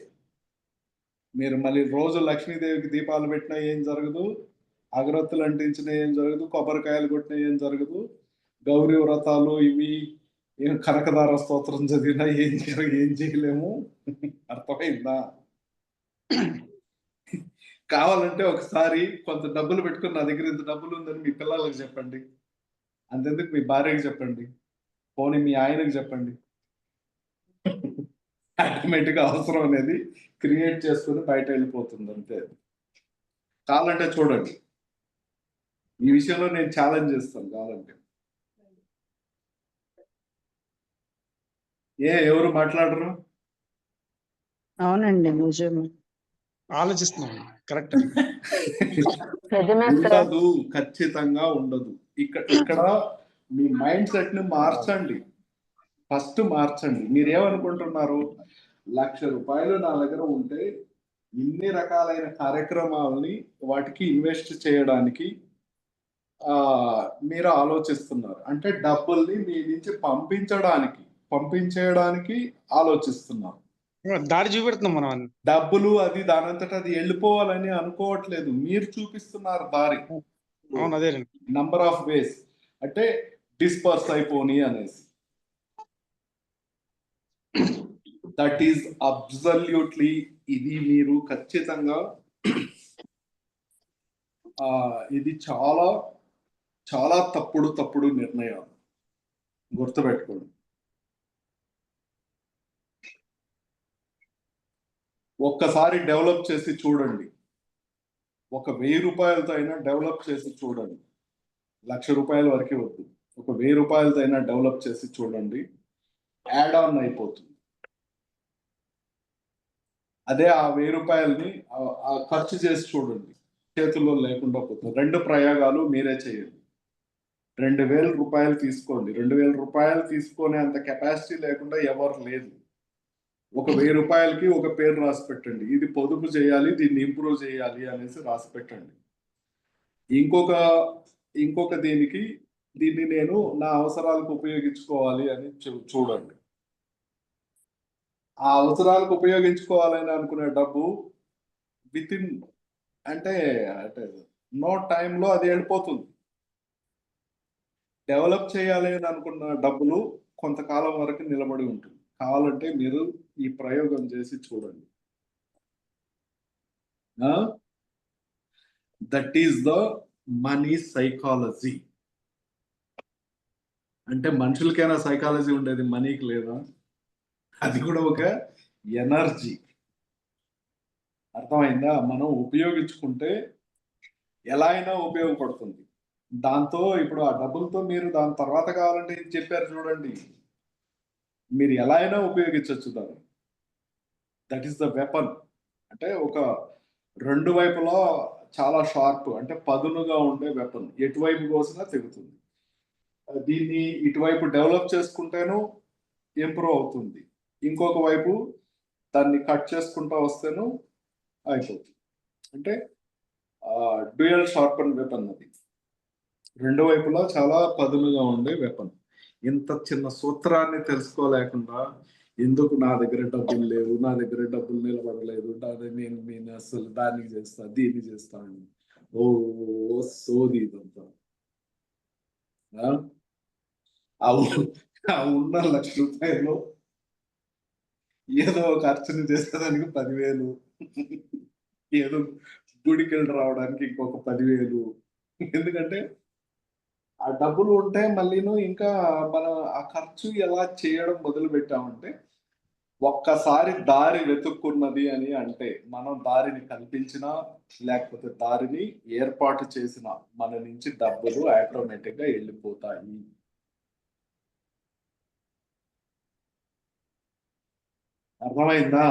మీరు మళ్ళీ రోజు లక్ష్మీదేవికి దీపాలు పెట్టినా ఏం జరగదు, అగరత్తులు అంటించినా ఏం జరగదు, కొబ్బరికాయలు కొట్టినా ఏం జరగదు, గౌరీ వ్రతాలు ఇవి ఏం కనకదార స్తోత్రం చదివినా ఏం చేయలేము. అర్థమైందా? కావాలంటే ఒకసారి కొంత డబ్బులు పెట్టుకుని నా దగ్గర ఇంత డబ్బులు ఉందని మీ పిల్లలకు చెప్పండి, అంతెందుకు మీ భార్యకి చెప్పండి, పోనీ మీ ఆయనకి చెప్పండి. ఆటోమేటిక్ అవసరం అనేది క్రియేట్ చేసుకుని బయట వెళ్ళిపోతుంది అంతే. కావాలంటే చూడండి, ఈ విషయంలో నేను ఛాలెంజ్ చేస్తాను కావాలంటే. ఎవరు మాట్లాడరు? అవునండి, నిజమే. ఆలోచిస్తున్నాం. కరెక్ట్. ఉండదు, ఖచ్చితంగా ఉండదు. ఇక్కడ మీ మైండ్ సెట్ ని మార్చండి. ఫస్ట్ మార్చండి. మీరేమనుకుంటున్నారు, ₹1,00,000 నా దగ్గర ఉంటే ఇన్ని రకాలైన కార్యక్రమాలని వాటికి ఇన్వెస్ట్ చేయడానికి మీరు ఆలోచిస్తున్నారు. అంటే డబ్బుల్ని మీ నుంచి పంపించేయడానికి ఆలోచిస్తున్నారు. దారి చూపెడుతున్నాం మనం. డబ్బులు అది దానంతట అది వెళ్ళిపోవాలని అనుకోవట్లేదు, మీరు చూపిస్తున్నారు దారి. అవును, అదే నంబర్ ఆఫ్ వేస్, అంటే డిస్పర్స్ అయిపోని అనేసి. దట్ ఈస్ అబ్సల్యూట్లీ, ఇది మీరు ఖచ్చితంగా ఇది చాలా చాలా తప్పుడు నిర్ణయాలు, గుర్తుపెట్టుకోండి. ఒక్కసారి డెవలప్ చేసి చూడండి, ఒక ₹1,000 అయినా డెవలప్ చేసి చూడండి. ₹1,00,000 వరకే వద్దు, ఒక ₹1,000 అయినా డెవలప్ చేసి చూడండి, యాడ్ ఆన్ అయిపోతుంది. అదే ఆ ₹1,000ని ఖర్చు చేసి చూడండి, చేతుల్లో లేకుండా పోతుంది. 2 ప్రయోగాలు మీరే చేయండి. ₹2,000 తీసుకోండి. ₹2,000 తీసుకునే అంత కెపాసిటీ లేకుండా ఎవరు లేదు. ఒక ₹1,000కి ఒక పేరు రాసి పెట్టండి, ఇది పొదుపు చేయాలి, దీన్ని ఇంప్రూవ్ చేయాలి అనేసి రాసి పెట్టండి. ఇంకొక దీన్ని నేను నా అవసరాలకు ఉపయోగించుకోవాలి అని చూడండి. ఆ అవసరాలకు ఉపయోగించుకోవాలని అనుకునే డబ్బు విత్ ఇన్ అంటే నో టైంలో అది వెళ్ళిపోతుంది. డెవలప్ చేయాలి అని అనుకున్న డబ్బులు కొంతకాలం వరకు నిలబడి ఉంటుంది. కావాలంటే మీరు ఈ ప్రయోగం చేసి చూడండి. That is the money psychology. అంటే మనుషులకైనా సైకాలజీ ఉండేది, మనీకి లేదా? అది కూడా ఒక ఎనర్జీ. అర్థమైందా? మనం ఉపయోగించుకుంటే ఎలా అయినా ఉపయోగపడుతుంది. దాంతో ఇప్పుడు ఆ డబ్బులతో మీరు దాని తర్వాత కావాలంటే చెప్పారు చూడండి, మీరు ఎలా అయినా ఉపయోగించవచ్చు దాన్ని. That is the weapon. అంటే ఒక 2 వైపులా చాలా షార్ప్, అంటే పదునుగా ఉండే వెపన్. ఎటువైపు కోసినా తెగుతుంది. దీన్ని ఇటువైపు డెవలప్ చేసుకుంటేనూ ఇంప్రూవ్ అవుతుంది, ఇంకొక వైపు దాన్ని కట్ చేసుకుంటూ వస్తేనూ అయిపోతుంది. అంటే డ్యూయల్ షార్పన్ వెపన్ అది. 2 వైపులా చాలా పదునుగా ఉండే వెపన్. ఇంత చిన్న సూత్రాన్ని తెలుసుకోలేకుండా ఎందుకు నా దగ్గర డబ్బులు లేవు, నా దగ్గర డబ్బులు నిలబడలేదు, నేను అసలు దానికి చేస్తా, దీన్ని చేస్తాను, సోది ఇదంతా. ఉన్న ₹1,00,000 ఏదో ఒక అర్చన చేసేదానికి 10,000, ఏదో గుడికెళ్ళి రావడానికి ఇంకొక 10,000. ఎందుకంటే ఆ డబ్బులు ఉంటే మళ్ళీను ఇంకా మనం ఆ ఖర్చు ఎలా చేయడం మొదలు పెట్టామంటే, ఒక్కసారి దారి వెతుక్కున్నది అని అంటే, మనం దారిని కల్పించినా లేకపోతే దారిని ఏర్పాటు చేసిన మన నుంచి డబ్బులు ఆటోమేటిక్ గా వెళ్ళిపోతాయి. అర్థమైందా?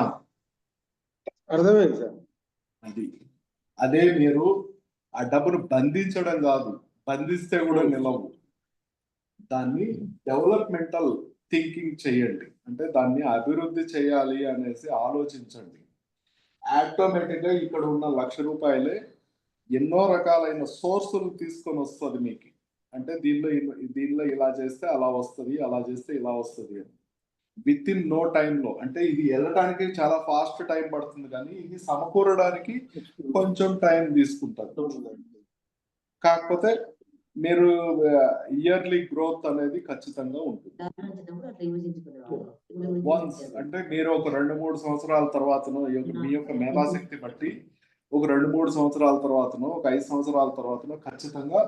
అర్థమైంది సార్. అది అదే మీరు ఆ డబ్బును బంధించడం కాదు, బంధిస్తే కూడా నిలవు. దాన్ని డెవలప్మెంటల్ థింకింగ్ చేయండి, అంటే దాన్ని అభివృద్ధి చేయాలి అనేసి ఆలోచించండి. ఆటోమేటిక్ గా ఇక్కడ ఉన్న ₹1,00,000 ఎన్నో రకాలైన సోర్సులు తీసుకొని వస్తుంది మీకు. అంటే దీనిలో ఇలా చేస్తే అలా వస్తుంది, అలా చేస్తే ఇలా వస్తుంది అని. విత్ ఇన్ నో టైంలో, అంటే ఇది వెళ్ళడానికి చాలా ఫాస్ట్ టైం పడుతుంది, కానీ ఇది సమకూరడానికి కొంచెం టైం తీసుకుంటుంది. కాకపోతే మీరు ఇయర్లీ గ్రోత్ అనేది ఖచ్చితంగా ఉంటుంది. వన్స్ అంటే మీరు ఒక 2-3 సంవత్సరాల తర్వాతనో మీ యొక్క మేధాశక్తి బట్టి ఒక 2-3 సంవత్సరాల తర్వాతనో ఒక 5 సంవత్సరాల తర్వాతనో ఖచ్చితంగా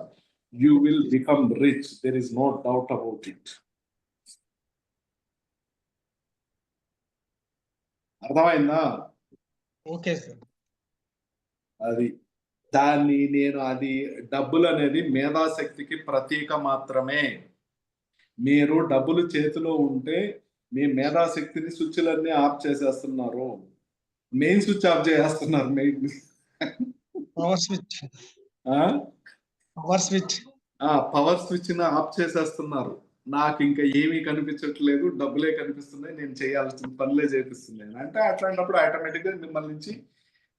you will become rich. There is no doubt about it. అర్థమైందా? Okay sir. అది డబ్బులు అనేది మేధాశక్తికి ప్రతీక మాత్రమే. మీరు డబ్బులు చేతిలో ఉంటే మీ మేధాశక్తిని స్విచ్లన్నీ ఆఫ్ చేసేస్తున్నారు, మెయిన్ స్విచ్ ఆఫ్ చేసేస్తున్నారు. పవర్ స్విచ్ ఆఫ్ చేసేస్తున్నారు. నాకు ఇంకా ఏమీ కనిపించట్లేదు, డబ్బులే కనిపిస్తున్నాయి, నేను చేయాల్సిన పనులే చేపిస్తున్నాను అంటే అట్లాంటప్పుడు ఆటోమేటిక్ గా మిమ్మల్ని నుంచి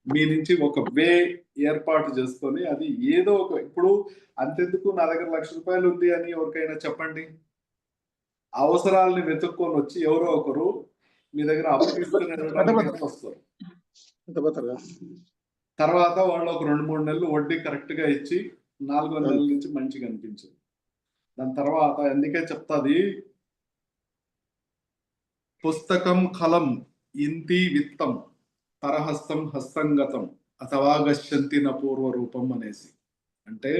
మీ నుంచి ఒక వే ఏర్పాటు చేసుకొని అది ఏదో ఒక, ఇప్పుడు అంతెందుకు నా దగ్గర ₹1,00,000 ఉంది అని ఎవరికైనా చెప్పండి, అవసరాలని వెతుక్కొని వచ్చి ఎవరో ఒకరు మీ దగ్గర అప్పు తీసుకుని వస్తారు. తర్వాత వాళ్ళు ఒక 2-3 నెలలు వడ్డీ కరెక్ట్ గా ఇచ్చి 4వ నెలల నుంచి మంచిగా అనిపించింది. దాని తర్వాత ఎందుకే చెప్తాది, పుస్తకం కలం ఇంతి విత్తం పరహస్తం హస్తంగతం అథవా గశ్యంతి న పూర్వ రూపం అనేసి. అంటే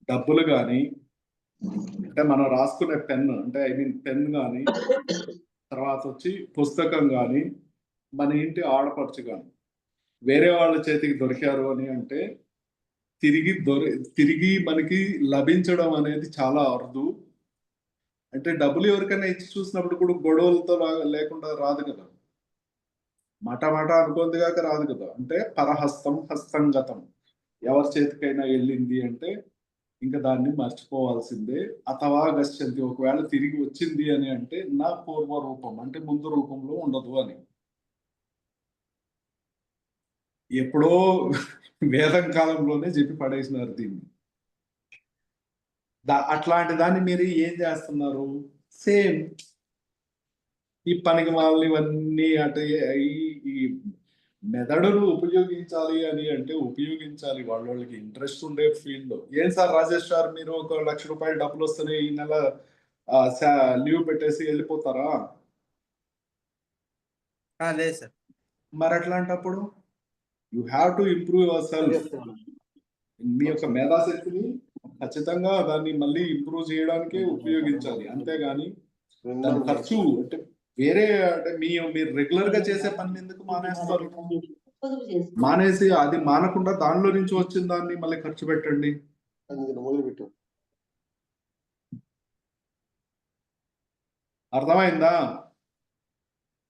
డబ్బులు కానీ, అంటే మనం రాసుకునే పెన్, అంటే పెన్ కానీ, తర్వాత వచ్చి పుస్తకం కానీ, మన ఇంటి ఆడపడుచు కానీ వేరే వాళ్ళ చేతికి దొరికారు అని అంటే తిరిగి మనకి లభించడం అనేది చాలా అరుదు. అంటే డబ్బులు ఎవరికైనా ఇచ్చి చూసినప్పుడు కూడా గొడవలతో లేకుండా రాదు కదా, మాట అనుకోంది కాక రాదు కదా. అంటే పరహస్తం హస్తంగతం, ఎవరి చేతికైనా వెళ్ళింది అంటే ఇంకా దాన్ని మర్చిపోవాల్సిందే. అథవా గశ్యంతి, ఒకవేళ తిరిగి వచ్చింది అని అంటే నా పూర్వ రూపం, అంటే ముందు రూపంలో ఉండదు అని. ఎప్పుడో వేదం కాలంలోనే చెప్పి పడేసినారు దీన్ని. అట్లాంటి దాన్ని మీరు ఏం చేస్తున్నారు? సేమ్ ఈ పనికి వాళ్ళని ఇవన్నీ అంటే ఈ మెదడును ఉపయోగించాలి అని అంటే ఉపయోగించాలి, వాళ్ళకి ఇంట్రెస్ట్ ఉండే ఫీల్డ్. ఏం సార్ రాజేష్ సార్, మీరు ఒక ₹1,00,000 డబ్బులు వస్తేనే ఈ నెల లీవ్ పెట్టేసి వెళ్ళిపోతారా? లేదు సార్. మరి అట్లాంటప్పుడు you have to improve yourself. మీ యొక్క మేధాశక్తిని ఖచ్చితంగా దాన్ని మళ్ళీ ఇంప్రూవ్ చేయడానికే ఉపయోగించాలి, అంతేగాని దాని ఖర్చు అంటే వేరే, అంటే మీరు రెగ్యులర్ గా చేసే పని ఎందుకు మానేస్తారు? మానేసి అది మానకుండా దానిలో నుంచి వచ్చిన దాన్ని మళ్ళీ ఖర్చు పెట్టండి. అర్థమైందా?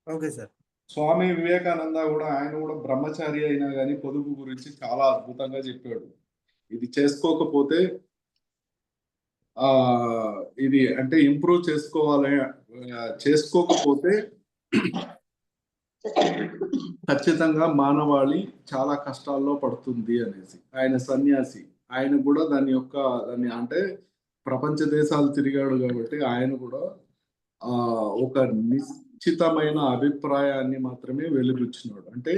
Okay sir. స్వామి వివేకానంద కూడా, ఆయన కూడా బ్రహ్మచారి అయినా కానీ పొదుపు గురించి చాలా అద్భుతంగా చెప్పాడు. ఇది చేసుకోకపోతే ఇది అంటే ఇంప్రూవ్ చేసుకోకపోతే ఖచ్చితంగా మానవాళి చాలా కష్టాల్లో పడుతుంది అనేసి. ఆయన సన్యాసి, ఆయన కూడా దాన్ని అంటే ప్రపంచ దేశాలు తిరిగాడు కాబట్టి ఆయన కూడా ఒక నిశ్చితమైన అభిప్రాయాన్ని మాత్రమే వెలుగుచ్చినాడు. అంటే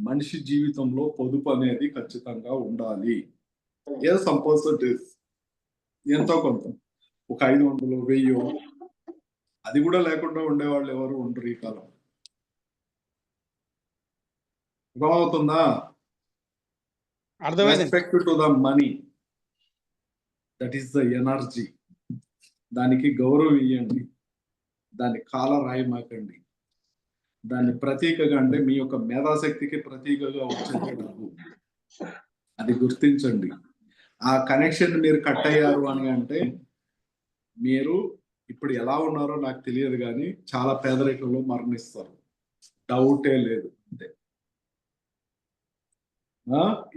మనిషి జీవితంలో పొదుపు అనేది ఖచ్చితంగా ఉండాలి. ఏ సంపోజ్ ఎంతో కొంత, ఒక 500, 1000, అది కూడా లేకుండా ఉండేవాళ్ళు ఎవరు ఉండరు ఈ కాలం. అర్థమవుతుందా? Respect to the money, that is the energy. దానికి గౌరవం ఇవ్వండి, దాన్ని కాల రాయమాకండి. దాన్ని ప్రతీకగా, అంటే మీ యొక్క మేధాశక్తికి ప్రతీకగా వచ్చేది డబ్బు. అది గుర్తించండి. ఆ కనెక్షన్ మీరు కట్ అయ్యారు అని అంటే మీరు ఇప్పుడు ఎలా ఉన్నారో నాకు తెలియదు, కానీ చాలా పేదరికంలో మరణిస్తారు, డౌటే లేదు. అంతే.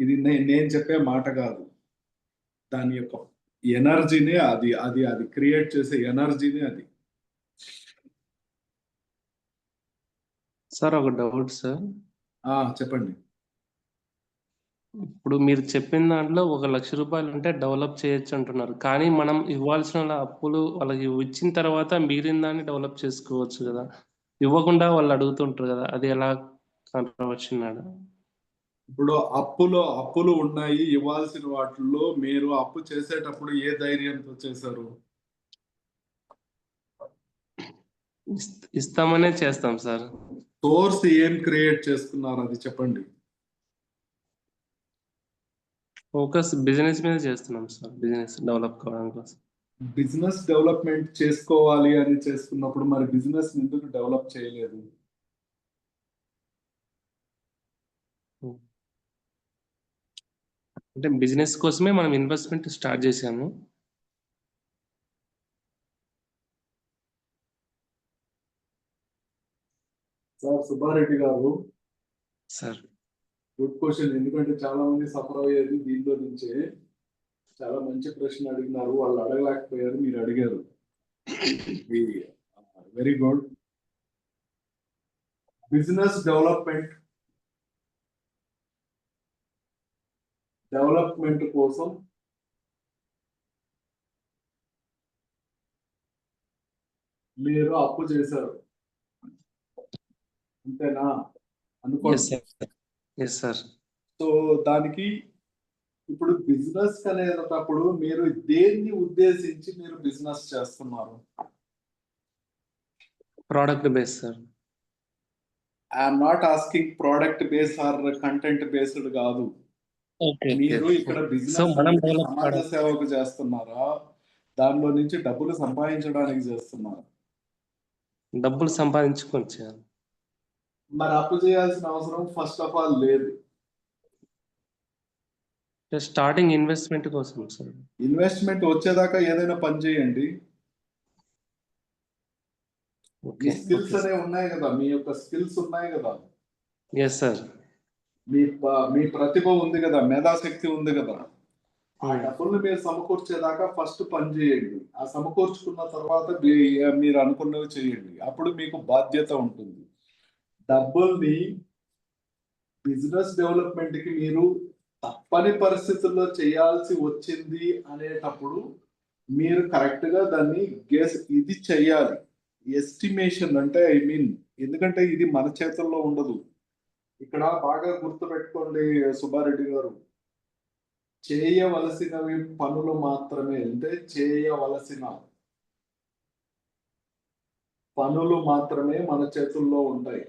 ఇది నేను చెప్పే మాట కాదు, దాని యొక్క ఎనర్జీనే అది అది అది క్రియేట్ చేసే ఎనర్జీనే అది. సార్ ఒక డౌట్ సార్. చెప్పండి. ఇప్పుడు మీరు చెప్పిన దాంట్లో 1,00,000 రూపాయలు ఉంటే డెవలప్ చేయొచ్చు అంటున్నారు. కానీ మనం ఇవ్వాల్సిన అప్పులు వాళ్ళకి ఇచ్చిన తర్వాత మిగిలిన దాన్ని డెవలప్ చేసుకోవచ్చు కదా. ఇవ్వకుండా వాళ్ళు అడుగుతుంటారు కదా, అది ఎలా కాంట్రవర్షన్? ఇప్పుడు అప్పులు ఉన్నాయి, ఇవ్వాల్సిన వాటిల్లో మీరు అప్పు చేసేటప్పుడు ఏ ధైర్యంతో చేశారు? ఇస్తామనే చేస్తాం సార్. సోర్స్ ఏం క్రియేట్ చేసుకున్నారు అది చెప్పండి. ఫోకస్ బిజినెస్ మీద చేస్తున్నాం సార్, బిజినెస్ డెవలప్ కావడం కోసం. బిజినెస్ డెవలప్మెంట్ చేసుకోవాలి అని చేసుకున్నప్పుడు మరి బిజినెస్ ఎందుకు డెవలప్ చేయలేదు? అంటే బిజినెస్ కోసమే మనం ఇన్వెస్ట్మెంట్ స్టార్ట్ చేసాము. సార్ సుబ్బారెడ్డి గారు సార్, గుడ్ క్వశ్చన్. ఎందుకంటే చాలా మంది సఫర్ అయ్యేది దీంట్లో నుంచే. చాలా మంచి ప్రశ్న అడిగినారు, వాళ్ళు అడగలేకపోయారు, మీరు అడిగారు. Very good. బిజినెస్ డెవలప్మెంట్ కోసం మీరు అప్పు చేశారు, అంతేనా? అనుకోండి. సో దానికి ఇప్పుడు బిజినెస్ అనేటప్పుడు మీరు దేన్ని ఉద్దేశించి మీరు బిజినెస్ చేస్తున్నారు? Product base sir. I'm not asking product base or content based కాదు. మీరు ఇక్కడ బిజినెస్ సమాజ సేవకు చేస్తున్నారా, దానిలో నుంచి డబ్బులు సంపాదించడానికి చేస్తున్నారా? డబ్బులు సంపాదించుకోవచ్చు. మరి అప్పు చేయాల్సిన అవసరం ఫస్ట్ ఆఫ్ ఆల్ లేదు. స్టార్టింగ్ ఇన్వెస్ట్మెంట్ కోసం సార్. ఇన్వెస్ట్మెంట్ వచ్చేదాకా ఏదైనా పని చేయండి. మీ స్కిల్స్ అనేవి ఉన్నాయి కదా, మీ యొక్క స్కిల్స్ ఉన్నాయి కదా. Yes sir. మీ ప్రతిభ ఉంది కదా, మేధాశక్తి ఉంది కదా. ఆ డబ్బులు మీరు సమకూర్చేదాకా ఫస్ట్ పని చేయండి. ఆ సమకూర్చుకున్న తర్వాత మీరు అనుకున్నవి చేయండి. అప్పుడు మీకు బాధ్యత ఉంటుంది. డబ్బుల్ని బిజినెస్ డెవలప్మెంట్ కి మీరు తప్పని పరిస్థితుల్లో చేయాల్సి వచ్చింది అనేటప్పుడు మీరు కరెక్ట్ గా దాన్ని ఇది చెయ్యాలి. ఎస్టిమేషన్ అంటే ఎందుకంటే ఇది మన చేతుల్లో ఉండదు. ఇక్కడ బాగా గుర్తు పెట్టుకోండి సుబ్బారెడ్డి గారు, చేయవలసినవి పనులు మాత్రమే, అంటే చేయవలసిన పనులు మాత్రమే మన చేతుల్లో ఉంటాయి.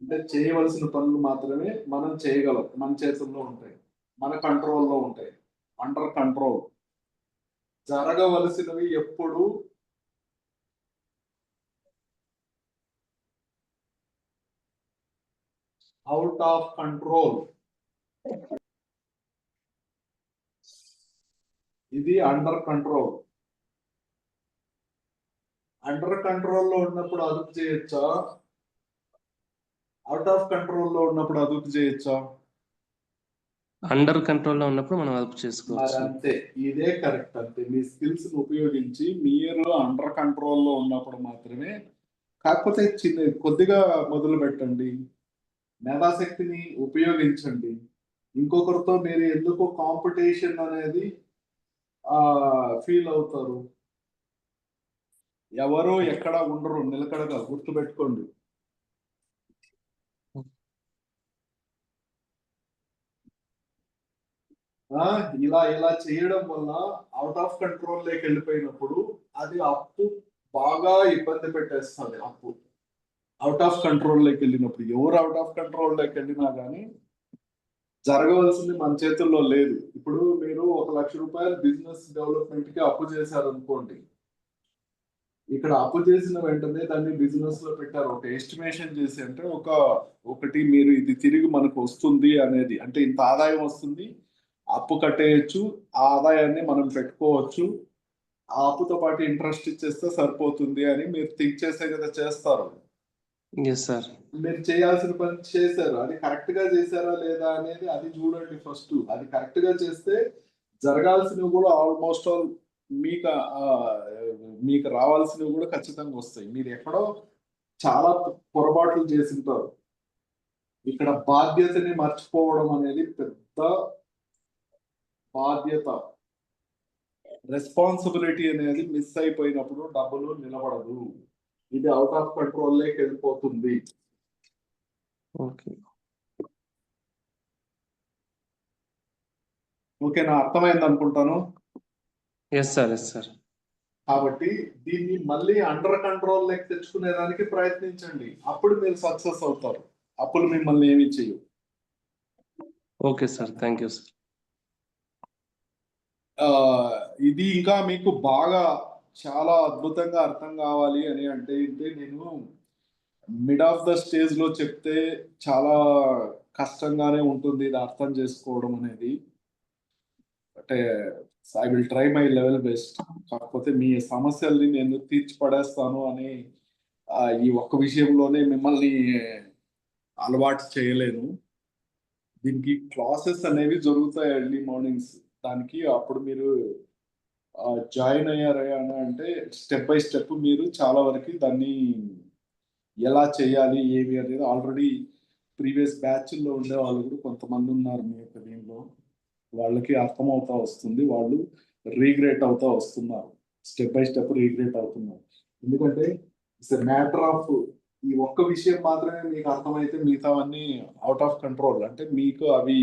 అంటే చేయవలసిన పనులు మాత్రమే మనం చేయగలం, మన చేతుల్లో ఉంటాయి, మన కంట్రోల్లో ఉంటాయి, అండర్ కంట్రోల్. జరగవలసినవి ఎప్పుడు అవుట్ ఆఫ్ కంట్రోల్. ఇది అండర్ కంట్రోల్. అండర్ కంట్రోల్లో ఉన్నప్పుడు అదుపు చేయొచ్చా? అవుట్ ఆఫ్ కంట్రోల్లో ఉన్నప్పుడు అదుపు చేయొచ్చా? అండర్ కంట్రోల్లో ఉన్నప్పుడు మనం అదుపు చేసుకోవచ్చు. అంతే, ఇదే కరెక్ట్. అంతే, మీ స్కిల్స్ ఉపయోగించి మీరు అండర్ కంట్రోల్లో ఉన్నప్పుడు మాత్రమే. కాకపోతే కొద్దిగా మొదలు పెట్టండి, మేధాశక్తిని ఉపయోగించండి. ఇంకొకరితో మీరు ఎందుకు కాంపిటీషన్ అనేది ఫీల్ అవుతారు? ఎవరు ఎక్కడ ఉండరు నిలకడగా, గుర్తుపెట్టుకోండి. ఇలా చేయడం వల్ల అవుట్ ఆఫ్ కంట్రోల్ లోకి వెళ్ళిపోయినప్పుడు అది అప్పు బాగా ఇబ్బంది పెట్టేస్తుంది. అప్పు అవుట్ ఆఫ్ కంట్రోల్ లోకి వెళ్ళినప్పుడు, ఎవరు అవుట్ ఆఫ్ కంట్రోల్ లోకి వెళ్ళినా కానీ జరగవలసింది మన చేతుల్లో లేదు. ఇప్పుడు మీరు 1,00,000 రూపాయలు బిజినెస్ డెవలప్మెంట్ కి అప్పు చేశారనుకోండి. ఇక్కడ అప్పు చేసిన వెంటనే దాన్ని బిజినెస్ లో పెట్టారు. ఒక ఎస్టిమేషన్ చేసి, అంటే ఒకటి మీరు ఇది తిరిగి మనకు వస్తుంది అనేది, అంటే ఇంత ఆదాయం వస్తుంది, అప్పు కట్టేయచ్చు, ఆ ఆదాయాన్ని మనం పెట్టుకోవచ్చు. ఆ అప్పుతో పాటు ఇంట్రెస్ట్ ఇచ్చేస్తే సరిపోతుంది అని మీరు థింక్ చేసే కదా చేస్తారు. Yes sir. మీరు చేయాల్సిన పని చేశారు, అది కరెక్ట్ గా చేశారా లేదా అనేది అది చూడండి ఫస్ట్. అది కరెక్ట్ గా చేస్తే జరగాల్సినవి కూడా ఆల్మోస్ట్ ఆల్ మీకు మీకు రావాల్సినవి కూడా ఖచ్చితంగా వస్తాయి. మీరు ఎక్కడో చాలా పొరపాట్లు చేసింటారు. ఇక్కడ బాధ్యతని మర్చిపోవడం అనేది పెద్ద బాధ్యత. రెస్పాన్సిబిలిటీ అనేది మిస్ అయిపోయినప్పుడు డబ్బులు నిలబడదు. ఇది అవుట్ ఆఫ్ కంట్రోల్ లోకి వెళ్ళిపోతుంది. ఓకే. ఓకేనా, అర్థమైంది అనుకుంటాను. Yes sir, yes sir. కాబట్టి దీన్ని మళ్ళీ అండర్ కంట్రోల్ లోకి తెచ్చుకునేదానికి ప్రయత్నించండి. అప్పుడు మీరు సక్సెస్ అవుతారు. అప్పుడు మిమ్మల్ని ఏమీ చేయవు. Okay sir, thank you sir. ఇది ఇంకా మీకు బాగా చాలా అద్భుతంగా అర్థం కావాలి అని అంటే నేను మిడ్ ఆఫ్ ద స్టేజ్ లో చెప్తే చాలా కష్టంగానే ఉంటుంది ఇది అర్థం చేసుకోవడం అనేది. అంటే I will try my level best. కాకపోతే మీ సమస్యల్ని నేను తీర్చి పడేస్తాను అని ఈ ఒక్క విషయంలోనే మిమ్మల్ని అలవాటు చేయలేను. దీనికి క్లాసెస్ అనేవి జరుగుతాయి ఎర్లీ మార్నింగ్స్. దానికి అప్పుడు మీరు జాయిన్ అయ్యారా అని అంటే స్టెప్ బై స్టెప్ మీరు చాలా వరకు దాన్ని ఎలా చేయాలి ఏమి అనేది ఆల్రెడీ ప్రీవియస్ బ్యాచ్ల్లో ఉండే వాళ్ళు కూడా కొంతమంది ఉన్నారు మీ యొక్క దీనిలో. వాళ్ళకి అర్థమవుతా వస్తుంది, వాళ్ళు రీగ్రేట్ అవుతా వస్తున్నారు, స్టెప్ బై స్టెప్ రీగ్రేట్ అవుతున్నారు. ఎందుకంటే ఇట్స్ ఎ మ్యాటర్ ఆఫ్ ఈ ఒక్క విషయం మాత్రమే మీకు అర్థమైతే మిగతావన్నీ అవుట్ ఆఫ్ కంట్రోల్. అంటే మీకు అవి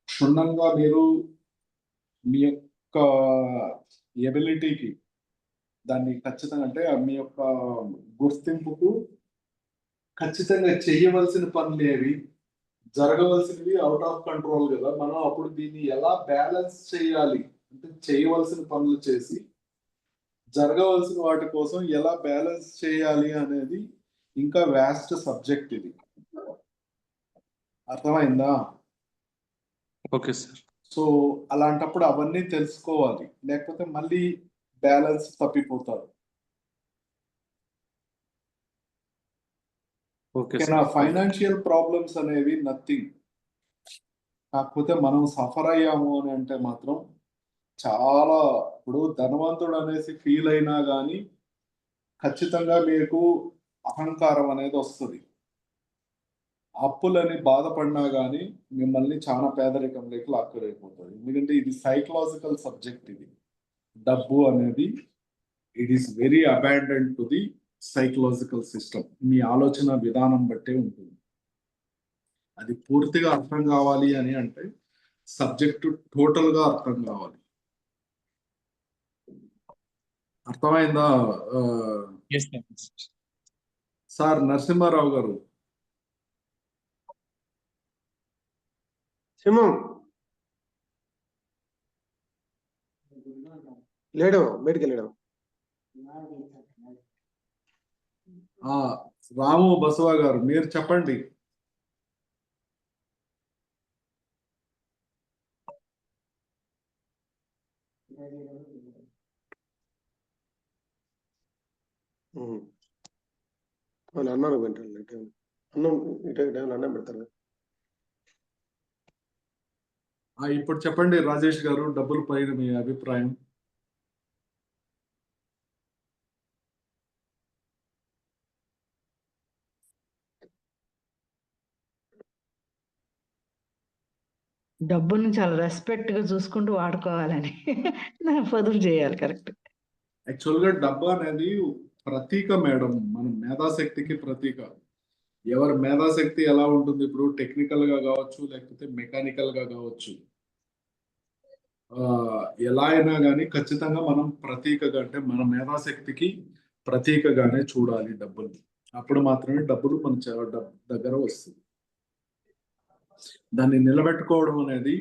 క్షుణ్ణంగా మీరు మీ యొక్క ఎబిలిటీకి దాన్ని ఖచ్చితంగా అంటే మీ యొక్క గుర్తింపుకు ఖచ్చితంగా చేయవలసిన పనులు ఏవి, జరగవలసినవి అవుట్ ఆఫ్ కంట్రోల్ కదా. మనం అప్పుడు దీన్ని ఎలా బ్యాలెన్స్ చేయాలి అంటే చేయవలసిన పనులు చేసి జరగవలసిన వాటి కోసం ఎలా బ్యాలెన్స్ చేయాలి అనేది ఇంకా వ్యాస్ట్ సబ్జెక్ట్ ఇది. అర్థమైందా? Okay sir. సో అలాంటప్పుడు అవన్నీ తెలుసుకోవాలి, లేకపోతే మళ్ళీ బ్యాలెన్స్ తప్పిపోతారు. ఫైనాన్షియల్ ప్రాబ్లమ్స్ అనేవి నథింగ్. కాకపోతే మనం సఫర్ అయ్యాము అని అంటే మాత్రం చాలా, ఇప్పుడు ధనవంతుడు అనేసి ఫీల్ అయినా కానీ ఖచ్చితంగా మీకు అహంకారం అనేది వస్తుంది. అప్పులని బాధపడినా కానీ మిమ్మల్ని చాలా పేదరికంలోకి లాక్కలేకపోతుంది. ఎందుకంటే ఇది సైకలాజికల్ సబ్జెక్ట్. ఇది డబ్బు అనేది it is very abundant to the psychological system. మీ ఆలోచన విధానం బట్టే ఉంటుంది. అది పూర్తిగా అర్థం కావాలి అని అంటే సబ్జెక్టు టోటల్ గా అర్థం కావాలి. అర్థమైందా సార్? నరసింహారావు గారు లేడు, బయటికి వెళ్ళాడు. రాము బసవ గారు మీరు చెప్పండి. అన్నాను వింటాను. అన్నం అన్నం పెడతారు. ఇప్పుడు చెప్పండి రాజేష్ గారు, డబ్బుల పైన మీ అభిప్రాయం. డబ్బుని చాలా రెస్పెక్ట్ గా చూసుకుంటూ వాడుకోవాలని పొదుపు చేయాలి. కరెక్ట్. యాక్చువల్ గా డబ్బు అనేది ప్రతీక మేడం, మన మేధాశక్తికి ప్రతీక. ఎవరి మేధాశక్తి ఎలా ఉంటుంది, ఇప్పుడు టెక్నికల్ గా కావచ్చు లేకపోతే మెకానికల్ గా కావచ్చు, ఎలా అయినా కానీ ఖచ్చితంగా మనం ప్రతీకగా అంటే మన మేధాశక్తికి ప్రతీకగానే చూడాలి డబ్బులు. అప్పుడు మాత్రమే డబ్బులు మన దగ్గర వస్తుంది. దాన్ని నిలబెట్టుకోవడం అనేది,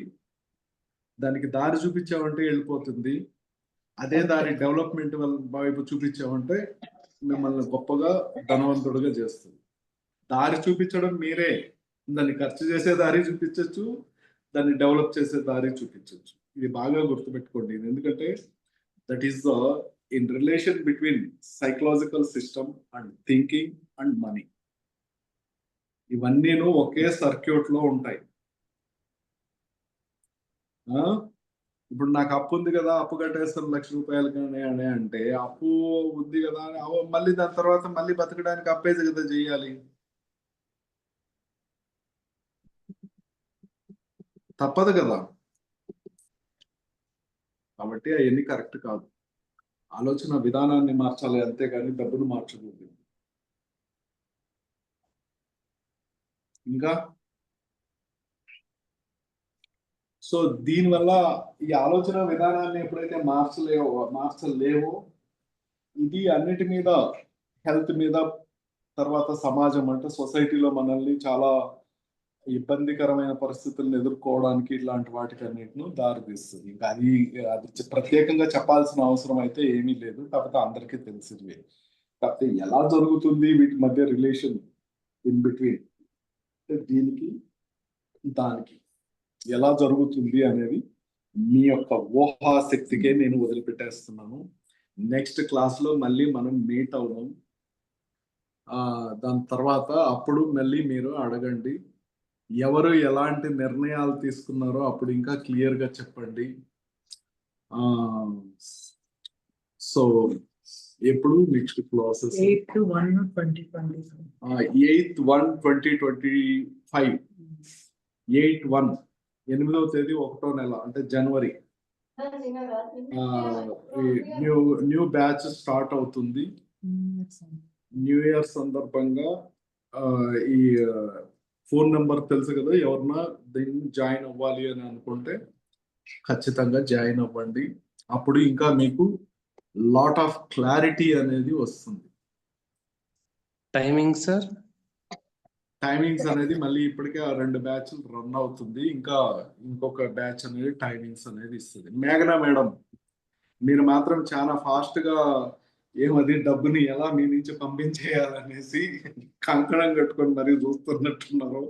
దానికి దారి చూపించామంటే వెళ్ళిపోతుంది. అదే దారి డెవలప్మెంట్ వైపు చూపించామంటే మిమ్మల్ని గొప్పగా ధనవంతుడుగా చేస్తుంది. దారి చూపించడం మీరే. దాన్ని ఖర్చు చేసే దారి చూపించవచ్చు, దాన్ని డెవలప్ చేసే దారి చూపించవచ్చు. ఇది బాగా గుర్తుపెట్టుకోండి. ఎందుకంటే that is the in relation between psychological system and thinking and money. ఇవన్నీను ఒకే సర్క్యూట్ లో ఉంటాయి. ఇప్పుడు నాకు అప్పు ఉంది కదా, అప్పు కట్టేస్తాను ₹1,00,000 కానీ అని అంటే, అప్పు ఉంది కదా అని మళ్ళీ దాని తర్వాత మళ్ళీ బతకడానికి అప్పేది కదా చెయ్యాలి. తప్పదు కదా. కాబట్టి అవన్నీ కరెక్ట్ కాదు. ఆలోచన విధానాన్ని మార్చాలి, అంతేగాని డబ్బును మార్చకూడదు. ఇంకా సో దీనివల్ల ఈ ఆలోచన విధానాన్ని ఎప్పుడైతే మార్చలేవో ఇది అన్నిటి మీద, హెల్త్ మీద, తర్వాత సమాజం అంటే సొసైటీలో మనల్ని చాలా ఇబ్బందికరమైన పరిస్థితులను ఎదుర్కోవడానికి ఇలాంటి వాటికి అన్నిటిను దారితీస్తుంది. ఇంకా అది ప్రత్యేకంగా చెప్పాల్సిన అవసరం అయితే ఏమీ లేదు, కాకపోతే అందరికీ తెలిసింది. కాకపోతే ఎలా జరుగుతుంది వీటి మధ్య రిలేషన్ ఇన్ బిట్వీన్, దీనికి దానికి ఎలా జరుగుతుంది అనేది మీ యొక్క ఊహాశక్తికే నేను వదిలిపెట్టేస్తున్నాను. నెక్స్ట్ క్లాస్లో మళ్ళీ మనం మీట్ అవుదాం. దాని తర్వాత అప్పుడు మళ్ళీ మీరు అడగండి, ఎవరు ఎలాంటి నిర్ణయాలు తీసుకున్నారో అప్పుడు ఇంకా క్లియర్గా చెప్పండి. సో ఎప్పుడు నెక్స్ట్ క్లాసెస్ 8/1/2025 8/1 8వ తేదీ 1వ నెల అంటే జనవరి న్యూ బ్యాచ్ స్టార్ట్ అవుతుంది. న్యూ ఇయర్ సందర్భంగా ఈ ఫోన్ నెంబర్ తెలుసు కదా, ఎవరన్నా దీన్ని జాయిన్ అవ్వాలి అని అనుకుంటే ఖచ్చితంగా జాయిన్ అవ్వండి. అప్పుడు ఇంకా మీకు లాట్ ఆఫ్ క్లారిటీ అనేది వస్తుంది. Timing sir? టైమింగ్స్ అనేది మళ్ళీ ఇప్పటికే 2 బ్యాచ్లు రన్ అవుతుంది. ఇంకా ఇంకొక బ్యాచ్ అనేది టైమింగ్స్ అనేది ఇస్తుంది. మేఘనా మేడం, మీరు మాత్రం చాలా ఫాస్ట్ గా ఏమది డబ్బుని ఎలా మీ నుంచి పంపించేయాలనేసి కంకణం కట్టుకొని మరీ చూస్తున్నట్టున్నారు.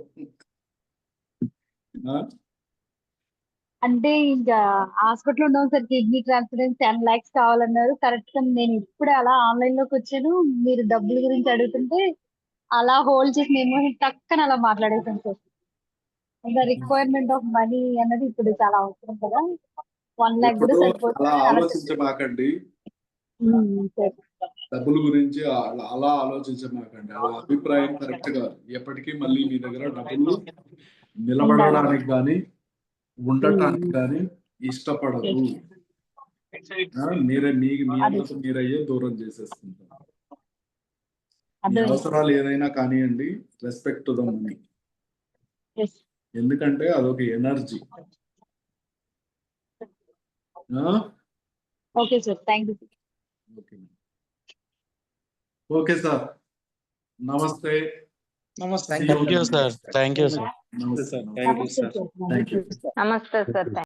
అంటే ఇంకా హాస్పిటల్ ఉన్నాం సార్, కిడ్నీ ట్రాన్స్ప్లాంట్ 10 lakhs కావాలన్నారు. కరెక్ట్ గా నేను ఇప్పుడే అలా ఆన్లైన్ లోకి వచ్చాను, మీరు డబ్బుల గురించి అడుగుతుంటే అలా హోల్డ్ చేసి నేను టక్కన అలా మాట్లాడేసాను సార్. ఇంకా రిక్వైర్మెంట్ ఆఫ్ మనీ అన్నది ఇప్పుడు చాలా అవసరం కదా, 1 lakh కూడా అలా సరిపోతుంది. ఆలోచించమాకండి, డబ్బుల గురించి అలా ఆలోచించమాకండి. అలా అభిప్రాయం కరెక్ట్ గా. ఎప్పటికీ మళ్ళీ మీ దగ్గర డబ్బులు నిలబడడానికి కానీ ఉండటానికి కానీ ఇష్టపడదు. మీరే మీ అందరికి మీరయ్యే దూరం చేసేసుకుంటారు. మీ అవసరాలు ఏదైనా కానివ్వండి, రెస్పెక్ట్ టు ద మనీ. ఎందుకంటే అదొక energy. Okay sir, thank you. Okay sir, నమస్తే. Thank you sir. Thank you sir. నమస్తే. నమస్తే సార్.